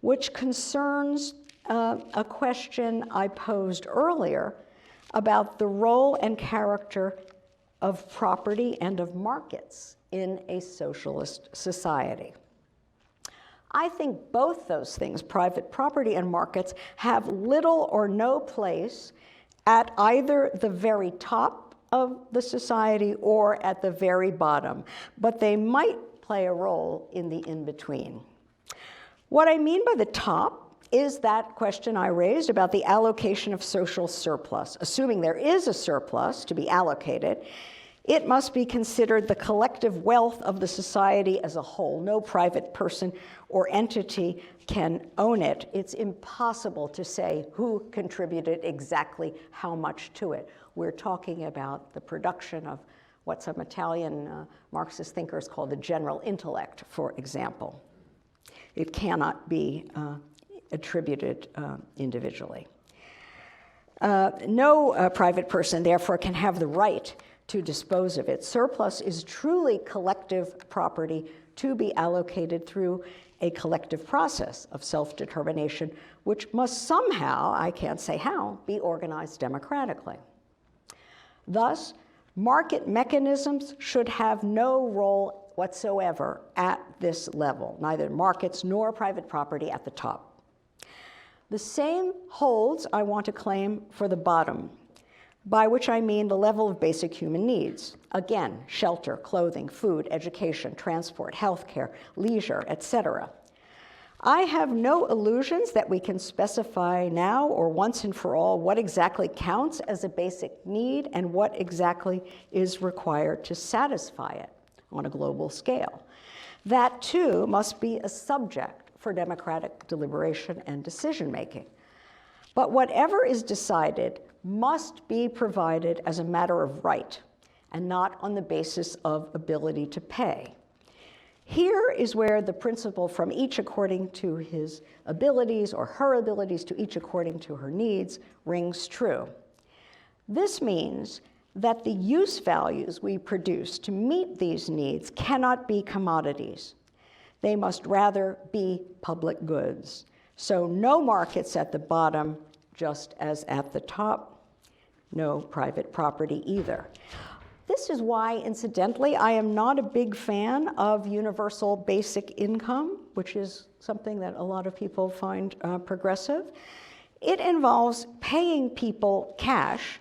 which concerns a question I posed earlier about the role and character of property and of markets in a socialist society. I think both those things, private property and markets, have little or no place at either the very top of the society or at the very bottom, but they might play a role in the in-between. What I mean by the top is that question I raised about the allocation of social surplus. Assuming there is a surplus to be allocated, it must be considered the collective wealth of the society as a whole. No private person or entity can own it. It's impossible to say who contributed exactly how much to it. We're talking about the production of what some Italian Marxist thinkers call the general intellect, for example. It cannot be attributed individually. No private person, therefore, can have the right to dispose of it. Surplus is truly collective property to be allocated through a collective process of self-determination, which must somehow, I can't say how, be organized democratically. Thus, market mechanisms should have no role whatsoever at this level, neither markets nor private property at the top. The same holds, I want to claim, for the bottom, by which I mean the level of basic human needs. Again, shelter, clothing, food, education, transport, healthcare, leisure, etc. I have no illusions that we can specify now or once and for all what exactly counts as a basic need and what exactly is required to satisfy it on a global scale. That, too, must be a subject for democratic deliberation and decision-making. But whatever is decided must be provided as a matter of right and not on the basis of ability to pay. Here is where the principle from each according to his abilities or her abilities to each according to her needs rings true. This means that the use values we produce to meet these needs cannot be commodities. They must rather be public goods. So no markets at the bottom, just as at the top. No private property either. This is why, incidentally, I am not a big fan of universal basic income, which is something that a lot of people find progressive. It involves paying people cash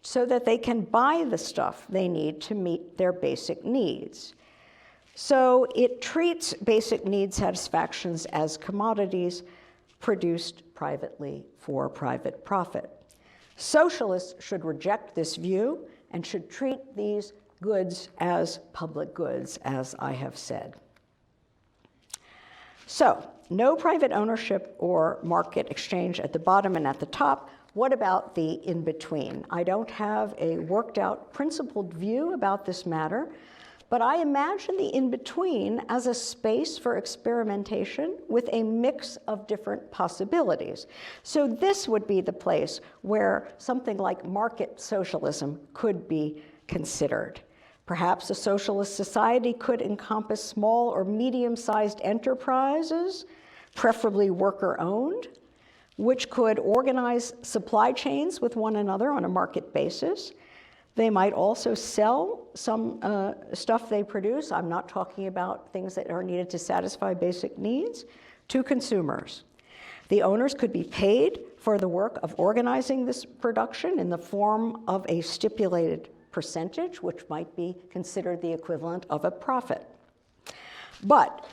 so that they can buy the stuff they need to meet their basic needs. So it treats basic need satisfactions as commodities produced privately for private profit. Socialists should reject this view and should treat these goods as public goods, as I have said. So, no private ownership or market exchange at the bottom and at the top. What about the in-between? I don't have a worked out principled view about this matter, but I imagine the in-between as a space for experimentation with a mix of different possibilities. So this would be the place where something like market socialism could be considered. Perhaps a socialist society could encompass small or medium-sized enterprises, preferably worker-owned, which could organize supply chains with one another on a market basis. They might also sell some stuff they produce, I'm not talking about things that are needed to satisfy basic needs, to consumers. The owners could be paid for the work of organizing this production in the form of a stipulated percentage, which might be considered the equivalent of a profit. But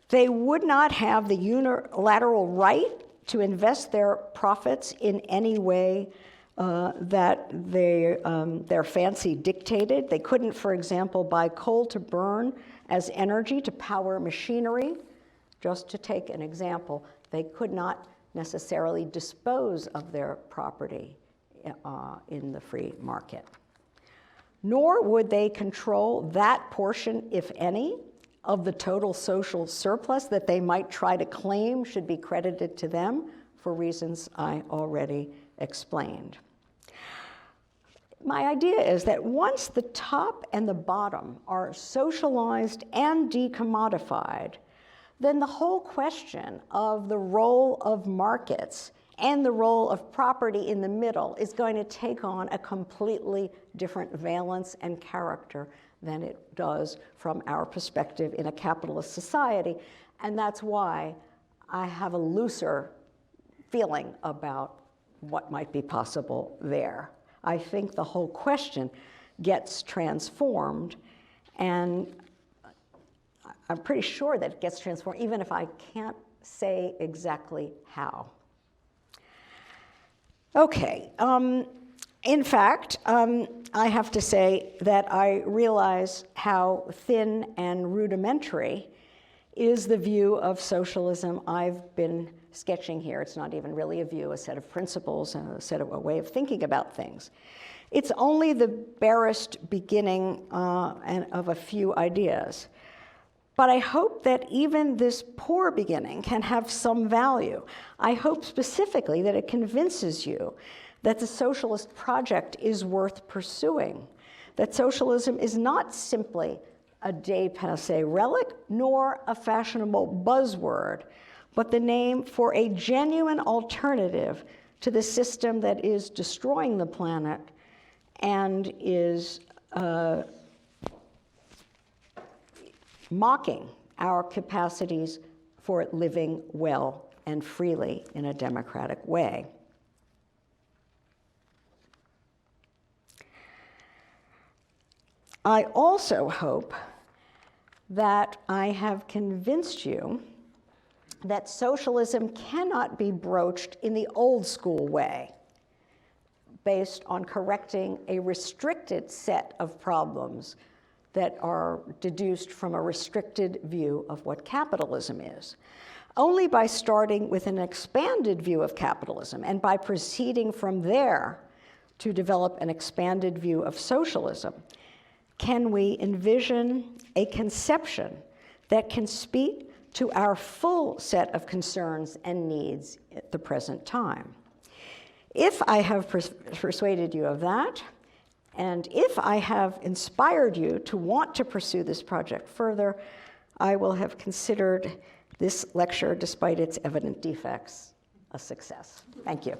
they would not have the unilateral right to invest their profits in any way that their fancy dictated. They couldn't, for example, buy coal to burn as energy to power machinery. Just to take an example, they could not necessarily dispose of their property in the free market. Nor would they control that portion, if any, of the total social surplus that they might try to claim should be credited to them for reasons I already explained. My idea is that once the top and the bottom are socialized and decommodified, then the whole question of the role of markets and the role of property in the middle is going to take on a completely different valence and character than it does from our perspective in a capitalist society. And that's why I have a looser feeling about what might be possible there. I think the whole question gets transformed, and I'm pretty sure that it gets transformed, even if I can't say exactly how. Okay, in fact, I have to say that I realize how thin and rudimentary is the view of socialism I've been sketching here. It's not even really a view, a set of principles, and a way of thinking about things. It's only the barest beginning of a few ideas. But I hope that even this poor beginning can have some value. I hope specifically that it convinces you that the socialist project is worth pursuing, that socialism is not simply a dépassé relic, nor a fashionable buzzword, but the name for a genuine alternative to the system that is destroying the planet and is mocking our capacities for living well and freely in a democratic way. I also hope that I have convinced you that socialism cannot be broached in the old school way, based on correcting a restricted set of problems that are deduced from a restricted view of what capitalism is. Only by starting with an expanded view of capitalism and by proceeding from there to develop an expanded view of socialism can we envision a conception that can speak to our full set of concerns and needs at the present time. If I have persuaded you of that, and if I have inspired you to want to pursue this project further, I will have considered this lecture, despite its evident defects, a success. Thank you.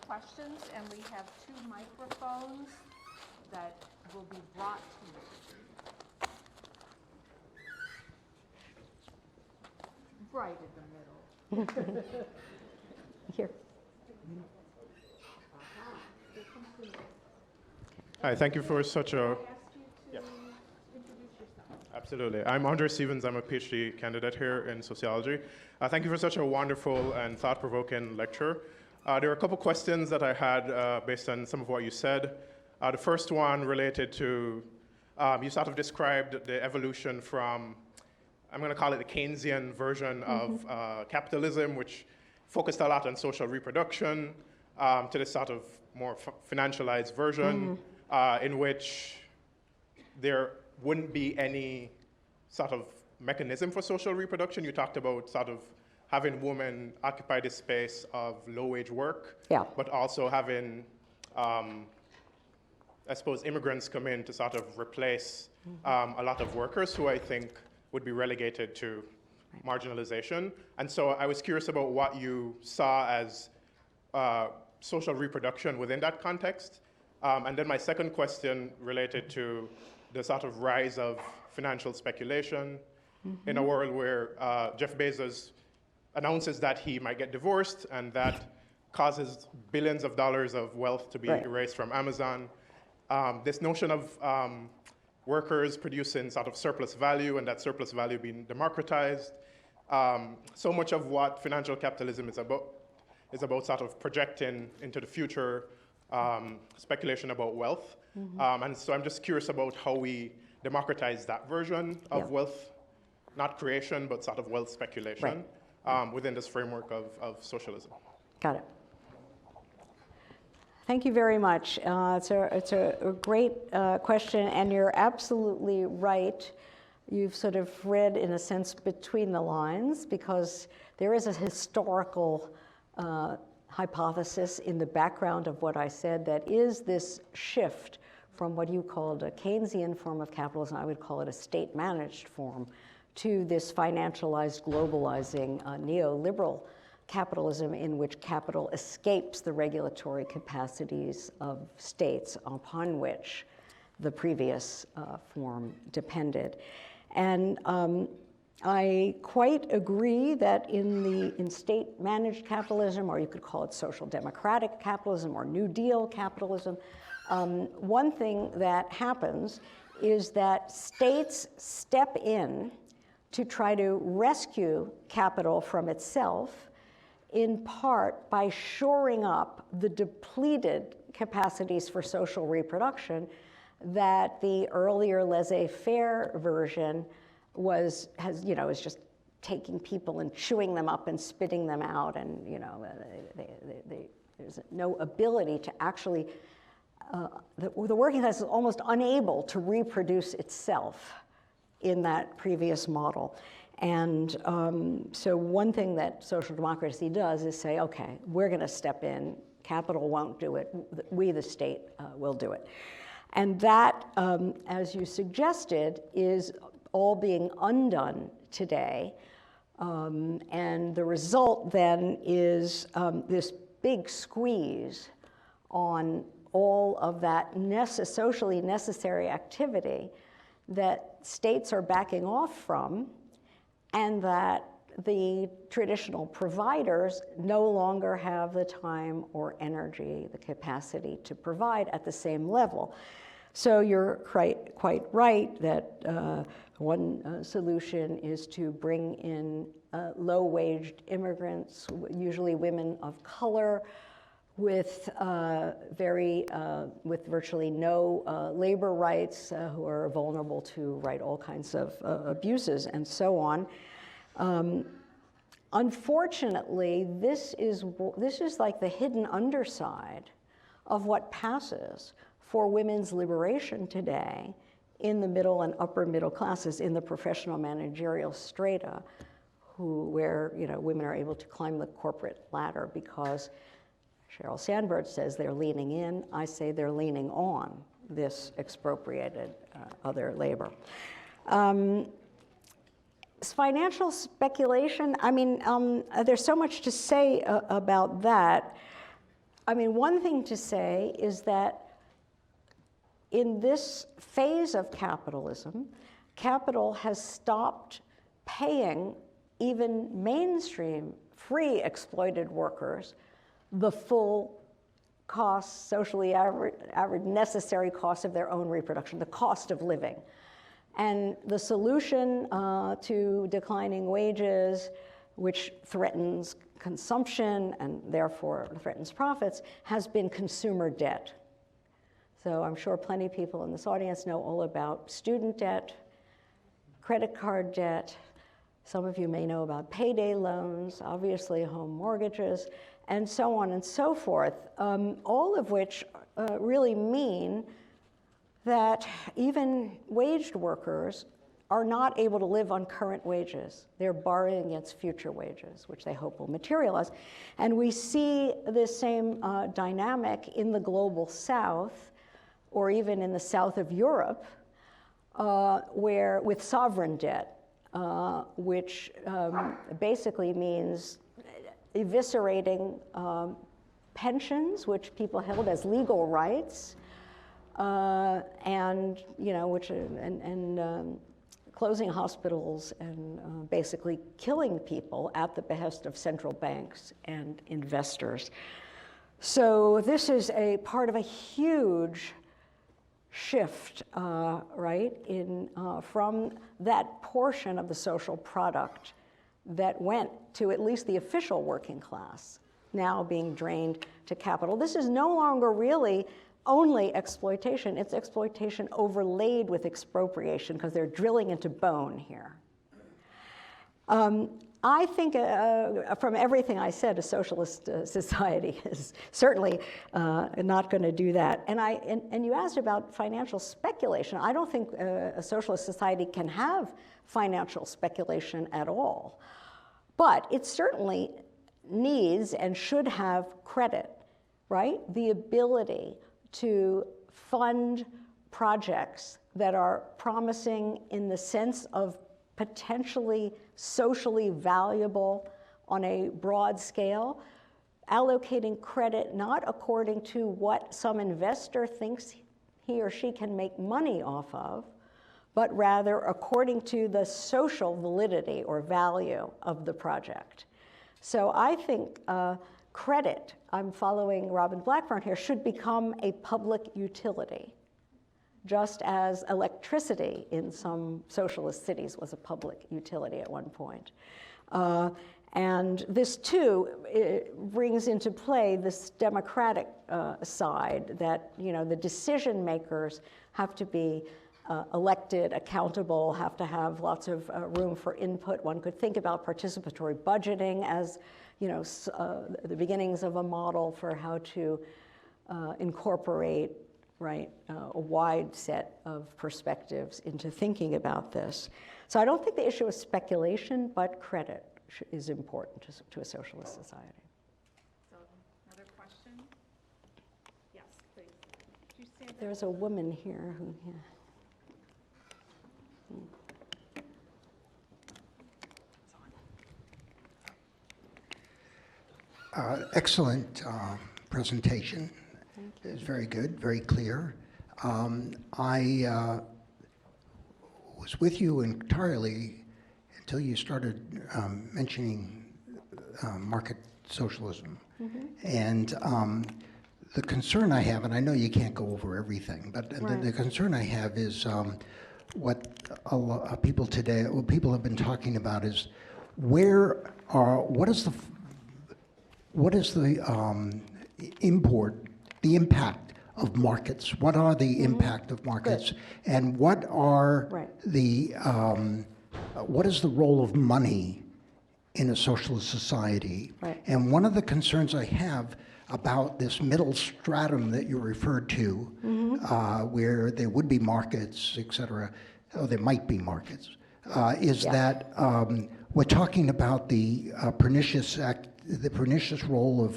Questions, and we have 2 microphones that will be brought to you. Right in the middle. Here. Hi, thank you for such a... Yes. Introduce yourself. Absolutely. I'm Andre Stevens. I'm a PhD candidate here in sociology. Thank you for such a wonderful and thought-provoking lecture. There are a couple questions that I had based on some of what you said. The first one related to, you sort of described the evolution from, I'm going to call it the Keynesian version of capitalism, which focused a lot on social reproduction, to this sort of more financialized version, in which there wouldn't be any sort of mechanism for social reproduction. You talked about sort of having women occupy the space of low-wage work, but also having, I suppose, immigrants come in to sort of replace a lot of workers who I think would be relegated to marginalization. And so I was curious about what you saw as social reproduction within that context. And then my second question related to the sort of rise of financial speculation in a world where Jeff Bezos announces that he might get divorced, and that causes billions of dollars of wealth to be erased from Amazon. This notion of workers producing sort of surplus value, and that surplus value being democratized. So much of what financial capitalism is about sort of projecting into the future speculation about wealth. And so I'm just curious about how we democratize that version of wealth, not creation, but sort of wealth speculation within this framework of socialism. Got it. Thank you very much. It's a great question, and you're absolutely right. You've sort of read, in a sense, between the lines, because there is a historical hypothesis in the background of what I said that is this shift from what you called a Keynesian form of capitalism, I would call it a state-managed form, to this financialized, globalizing, neoliberal capitalism in which capital escapes the regulatory capacities of states upon which the previous form depended. And I quite agree that in state-managed capitalism, or you could call it social democratic capitalism or New Deal capitalism, one thing that happens is that states step in to try to rescue capital from itself, in part by shoring up the depleted capacities for social reproduction that the earlier laissez-faire version is just taking people and chewing them up and spitting them out, and there's no ability to actually, the working class is almost unable to reproduce itself in that previous model. And so one thing that social democracy does is say, okay, we're going to step in, capital won't do it, we the state will do it. And that, as you suggested, is all being undone today. And the result then is this big squeeze on all of that socially necessary activity that states are backing off from, and that the traditional providers no longer have the time or energy, the capacity to provide at the same level. So you're quite right that one solution is to bring in low-waged immigrants, usually women of color, with virtually no labor rights, who are vulnerable to all kinds of abuses and so on. Unfortunately, this is like the hidden underside of what passes for women's liberation today in the middle and upper middle classes, in the professional managerial strata, where women are able to climb the corporate ladder because Sheryl Sandberg says they're leaning in. I say they're leaning on this expropriated other labor. Financial speculation, there's so much to say about that. One thing to say is that in this phase of capitalism, capital has stopped paying even mainstream free exploited workers the full cost, socially average necessary cost of their own reproduction, the cost of living. And the solution to declining wages, which threatens consumption and therefore threatens profits, has been consumer debt. So I'm sure plenty of people in this audience know all about student debt, credit card debt. Some of you may know about payday loans, obviously home mortgages, and so on and so forth, all of which really mean that even waged workers are not able to live on current wages. They're borrowing against future wages, which they hope will materialize. And we see this same dynamic in the global south, or even in the south of Europe, where with sovereign debt, which basically means eviscerating pensions, which people held as legal rights, and closing hospitals and basically killing people at the behest of central banks and investors. So this is a part of a huge shift, from that portion of the social product that went to at least the official working class now being drained to capital. This is no longer really only exploitation. It's exploitation overlaid with expropriation because they're drilling into bone here. I think from everything I said, a socialist society is certainly not going to do that. And you asked about financial speculation. I don't think a socialist society can have financial speculation at all. But it certainly needs and should have credit, right? The ability to fund projects that are promising in the sense of potentially socially valuable on a broad scale, allocating credit not according to what some investor thinks he or she can make money off of, but rather according to the social validity or value of the project. So I think credit, I'm following Robin Blackburn here, should become a public utility, just as electricity in some socialist cities was a public utility at one point. And this too brings into play this democratic side that, you know, the decision makers have to be elected, accountable, have to have lots of room for input. One could think about participatory budgeting as, you know, the beginnings of a model for how to incorporate, right, a wide set of perspectives into thinking about this. So I don't think the issue is speculation, but credit is important to a socialist society. So another question? Yes, please. Could you stand up? There's a woman here who, yeah. Excellent presentation. It was very good, very clear. I was with you entirely until you started mentioning market socialism. Mm-hmm. And the concern I have, and I know you can't go over everything, but right. the concern I have is what a lot of people today, what people have been talking about is what is the impact of markets? What are the impact of markets? Good. And what are right. What is the role of money in a socialist society? Right. And one of the concerns I have about this middle stratum that you referred to, where there would be markets, et cetera, or there might be markets, is that we're talking about the pernicious role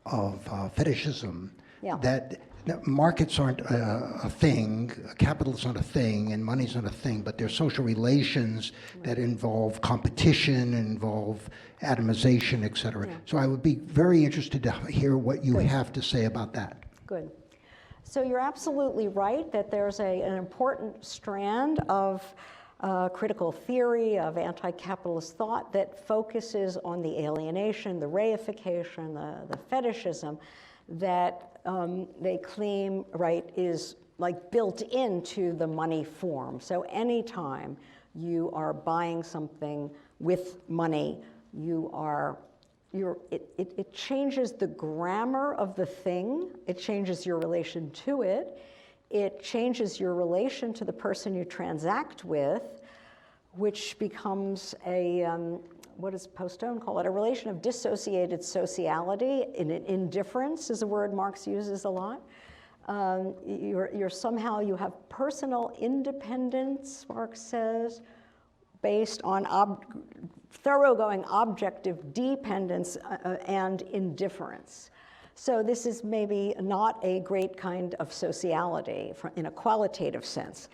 of fetishism, that markets aren't a thing, capital's not a thing, and money's not a thing, but they're social relations that involve competition, involve atomization, et cetera. Yeah. So I would be very interested to hear what you have to say about that. Good. So you're absolutely right that there's an important strand of critical theory, of anti-capitalist thought that focuses on the alienation, the reification, the fetishism that they claim, right, is like built into the money form. So anytime you are buying something with money, it changes the grammar of the thing, it changes your relation to it, it changes your relation to the person you transact with, which becomes a, what does Postone call it? A relation of dissociated sociality. Indifference is a word Marx uses a lot. You're somehow, you have personal independence, Marx says, based on thoroughgoing objective dependence and indifference. So this is maybe not a great kind of sociality in a qualitative sense.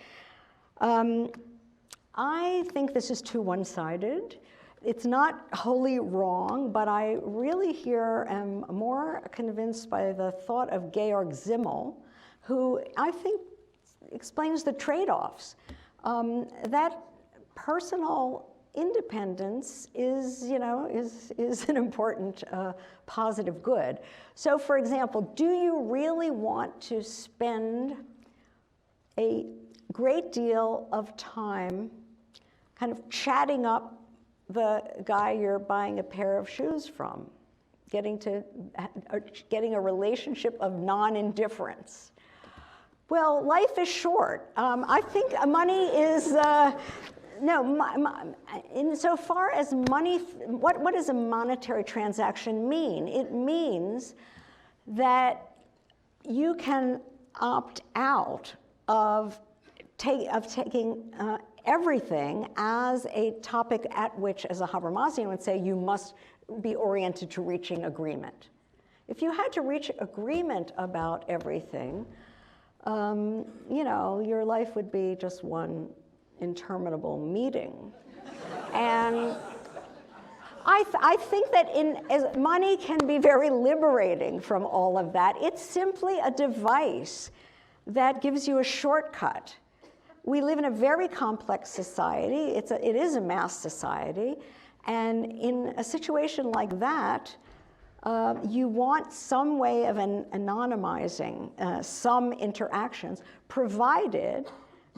I think this is too one-sided. It's not wholly wrong, but I really here am more convinced by the thought of Georg Simmel, who I think explains the trade-offs. That personal independence is, you know, is an important positive good. So, for example, do you really want to spend a great deal of time kind of chatting up the guy you're buying a pair of shoes from? getting a relationship of non-indifference. Well, life is short. I think money is, insofar as money, what does a monetary transaction mean? It means that you can opt out of taking everything as a topic at which, as a Habermasian would say, you must be oriented to reaching agreement. If you had to reach agreement about everything, your life would be just one interminable meeting. And I think that as money can be very liberating from all of that. It's simply a device that gives you a shortcut. We live in a very complex society. It is a mass society. And in a situation like that, you want some way of anonymizing some interactions, provided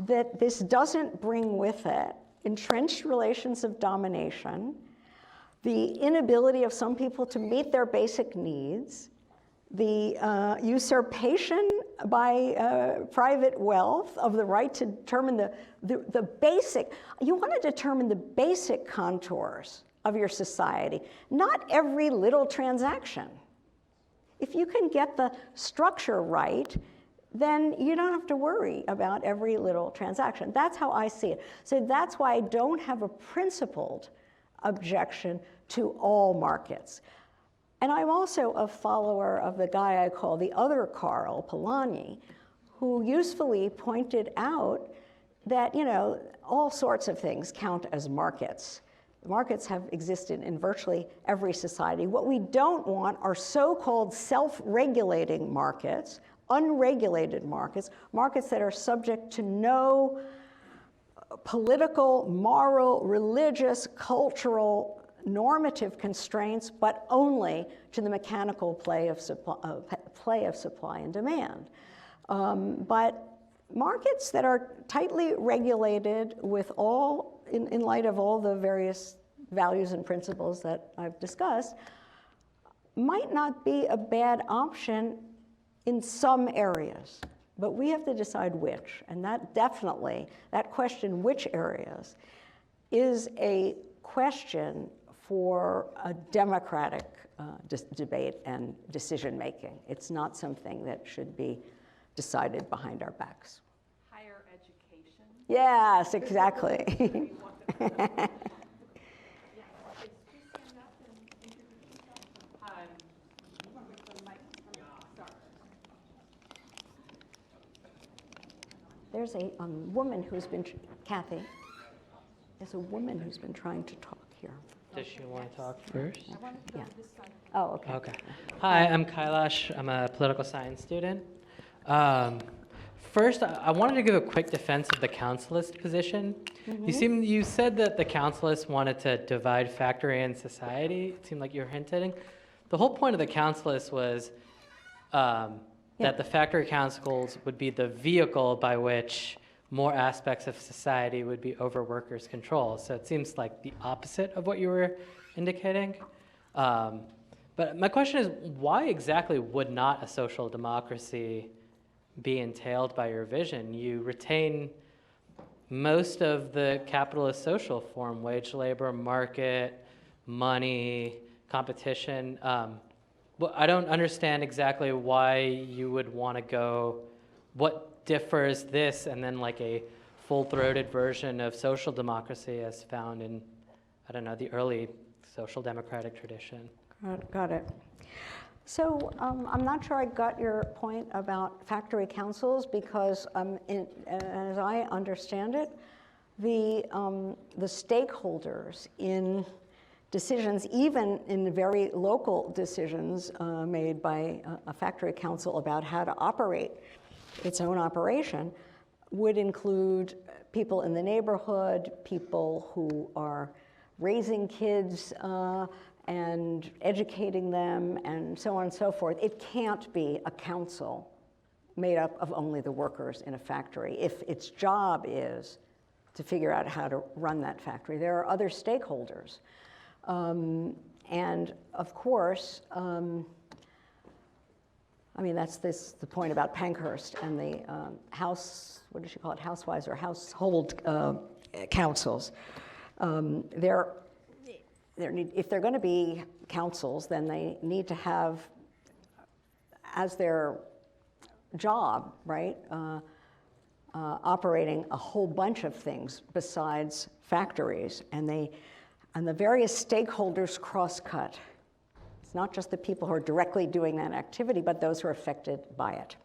that this doesn't bring with it entrenched relations of domination, the inability of some people to meet their basic needs, the usurpation by private wealth of the right to determine the basic, you want to determine the basic contours of your society, not every little transaction. If you can get the structure right, then you don't have to worry about every little transaction. That's how I see it. So that's why I don't have a principled objection to all markets. And I'm also a follower of the guy I call the other Karl, Polanyi, who usefully pointed out that, all sorts of things count as markets. Markets have existed in virtually every society. What we don't want are so-called self-regulating markets, unregulated markets, markets that are subject to no political, moral, religious, cultural, normative constraints, but only to the mechanical play of supply and demand. But markets that are tightly regulated with in light of all the various values and principles that I've discussed, might not be a bad option in some areas, but we have to decide which. And that question, which areas, is a question for a democratic debate and decision-making. It's not something that should be decided behind our backs. Higher education. Yes, exactly. There's a woman who's been, Kathy, there's a woman who's been trying to talk here. Does she want to talk first? Yeah. Oh, okay. Okay. Hi, I'm Kailash. I'm a political science student. First, I wanted to give a quick defense of the councilist position. Mm-hmm. You said that the councilists wanted to divide factory and society. It seemed like you were hinting. The whole point of the councilists was that the factory councils would be the vehicle by which more aspects of society would be over workers' control. So it seems like the opposite of what you were indicating. But my question is, why exactly would not a social democracy be entailed by your vision? You retain most of the capitalist social form, wage labor, market, money, competition. But I don't understand exactly why you would want to go, what differs this and then like a full-throated version of social democracy as found in, I don't know, the early social democratic tradition. Got it. So I'm not sure I got your point about factory councils because as I understand it, the stakeholders in decisions, even in the very local decisions made by a factory council about how to operate its own operation, would include people in the neighborhood, people who are raising kids and educating them, and so on and so forth. It can't be a council made up of only the workers in a factory if its job is to figure out how to run that factory. There are other stakeholders. And of course, I mean, that's the point about Pankhurst and the what did she call it, housewives or household councils. If they're going to be councils, then they need to have as their job, right, operating a whole bunch of things besides factories, and the various stakeholders cross-cut. It's not just the people who are directly doing that activity, but those who are affected by it.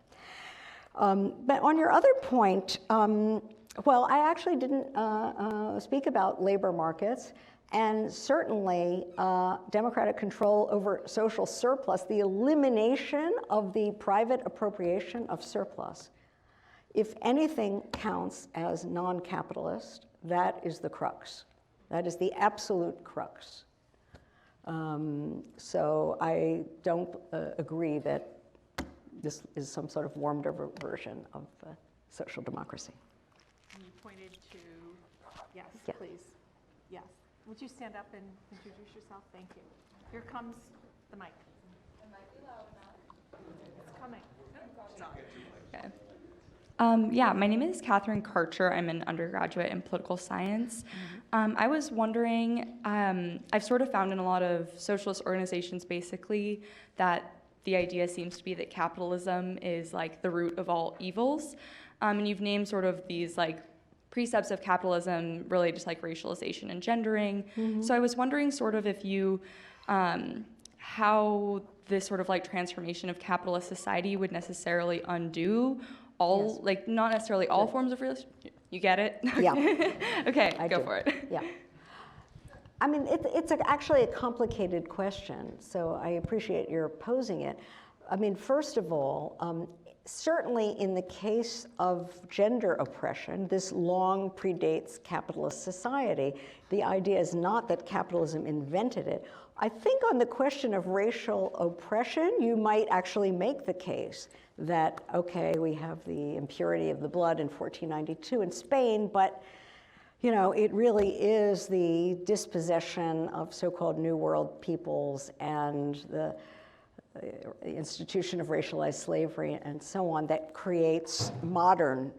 But on your other point, well, I actually didn't speak about labor markets, and certainly democratic control over social surplus, the elimination of the private appropriation of surplus. If anything counts as non-capitalist, that is the crux. That is the absolute crux. So I don't agree that this is some sort of warmed-over version of social democracy. You pointed to, yes, Yeah. please. Yes. Would you stand up and introduce yourself? Thank you. Here comes the mic. It might be loud enough. It's coming. Okay. Yeah, my name is Catherine Karcher. I'm an undergraduate in political science. I was wondering, I've sort of found in a lot of socialist organizations basically that the idea seems to be that capitalism is like the root of all evils. And you've named sort of these like precepts of capitalism related to like racialization and gendering. So I was wondering sort of if you, how this sort of like transformation of capitalist society would necessarily undo all, like not necessarily all forms of real, you get it? Yeah. Okay, I go do. for it. Yeah. I mean, it's actually a complicated question, so I appreciate your posing it. I mean, first of all, certainly in the case of gender oppression, this long predates capitalist society. The idea is not that capitalism invented it. I think on the question of racial oppression, you might actually make the case that, okay, we have the impurity of the blood in 1492 in Spain, but you know, it really is the dispossession of so-called New World peoples and the institution of racialized slavery and so on that creates modern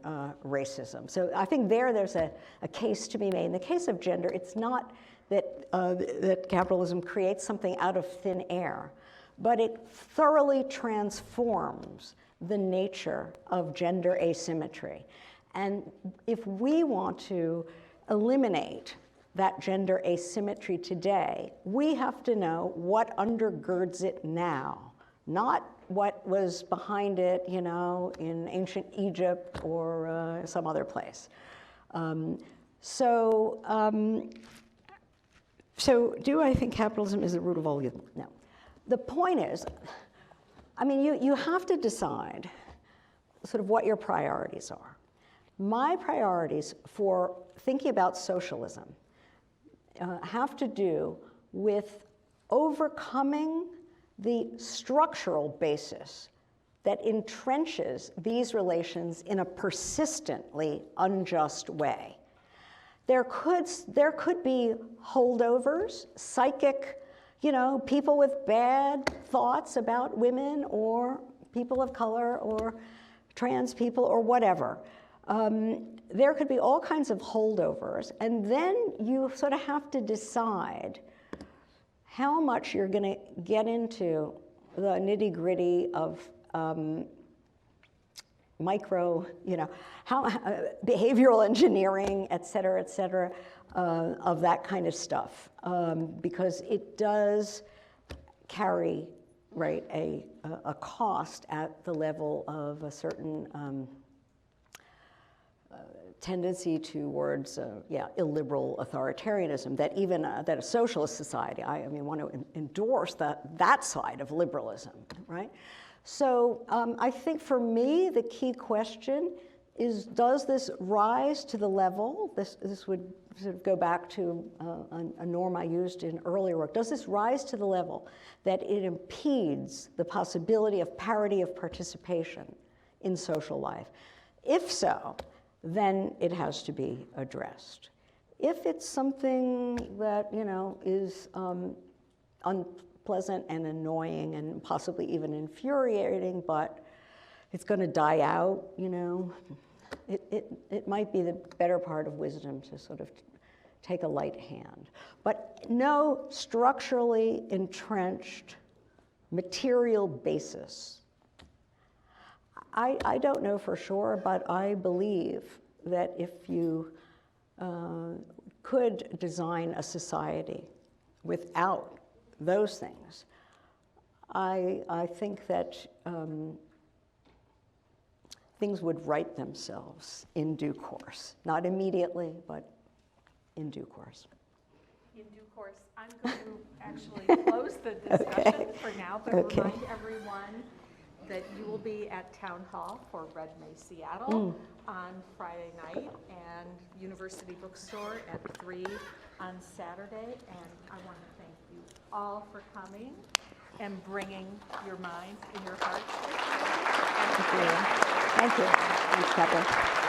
racism. So I think there's a case to be made. In the case of gender, it's not that, that capitalism creates something out of thin air, but it thoroughly transforms the nature of gender asymmetry. And if we want to eliminate that gender asymmetry today, we have to know what undergirds it now, not what was behind it, you know, in ancient Egypt or some other place. So do I think capitalism is the root of all evil? No. The point is, I mean, you have to decide sort of what your priorities are. My priorities for thinking about socialism have to do with overcoming the structural basis that entrenches these relations in a persistently unjust way. There could be holdovers, psychic, you know, people with bad thoughts about women or people of color or trans people or whatever. There could be all kinds of holdovers, and then you sort of have to decide how much you're going to get into the nitty-gritty of micro, you know, how behavioral engineering, et cetera, of that kind of stuff, because it does carry, right, a cost at the level of a certain tendency towards, illiberal authoritarianism that even that a socialist society, I mean, want to endorse that side of liberalism, right? So I think for me, the key question is, does this rise to the level, this would sort of go back to a norm I used in earlier work, does this rise to the level that it impedes the possibility of parity of participation in social life? If so, then it has to be addressed. If it's something that, you know, is unpleasant and annoying and possibly even infuriating, but it's going to die out, you know. It might be the better part of wisdom to sort of take a light hand. But no structurally entrenched material basis. I don't know for sure, but I believe that if you could design a society without those things, I think that things would right themselves in due course. Not immediately, but in due course. In due course, I'm going to actually close the discussion for now, but remind everyone that you will be at Town Hall for Red May Seattle on Friday night and University Bookstore at 3 on Saturday. And I want to thank you all for coming and bringing your minds and your hearts. Thank you. Thanks, Catherine.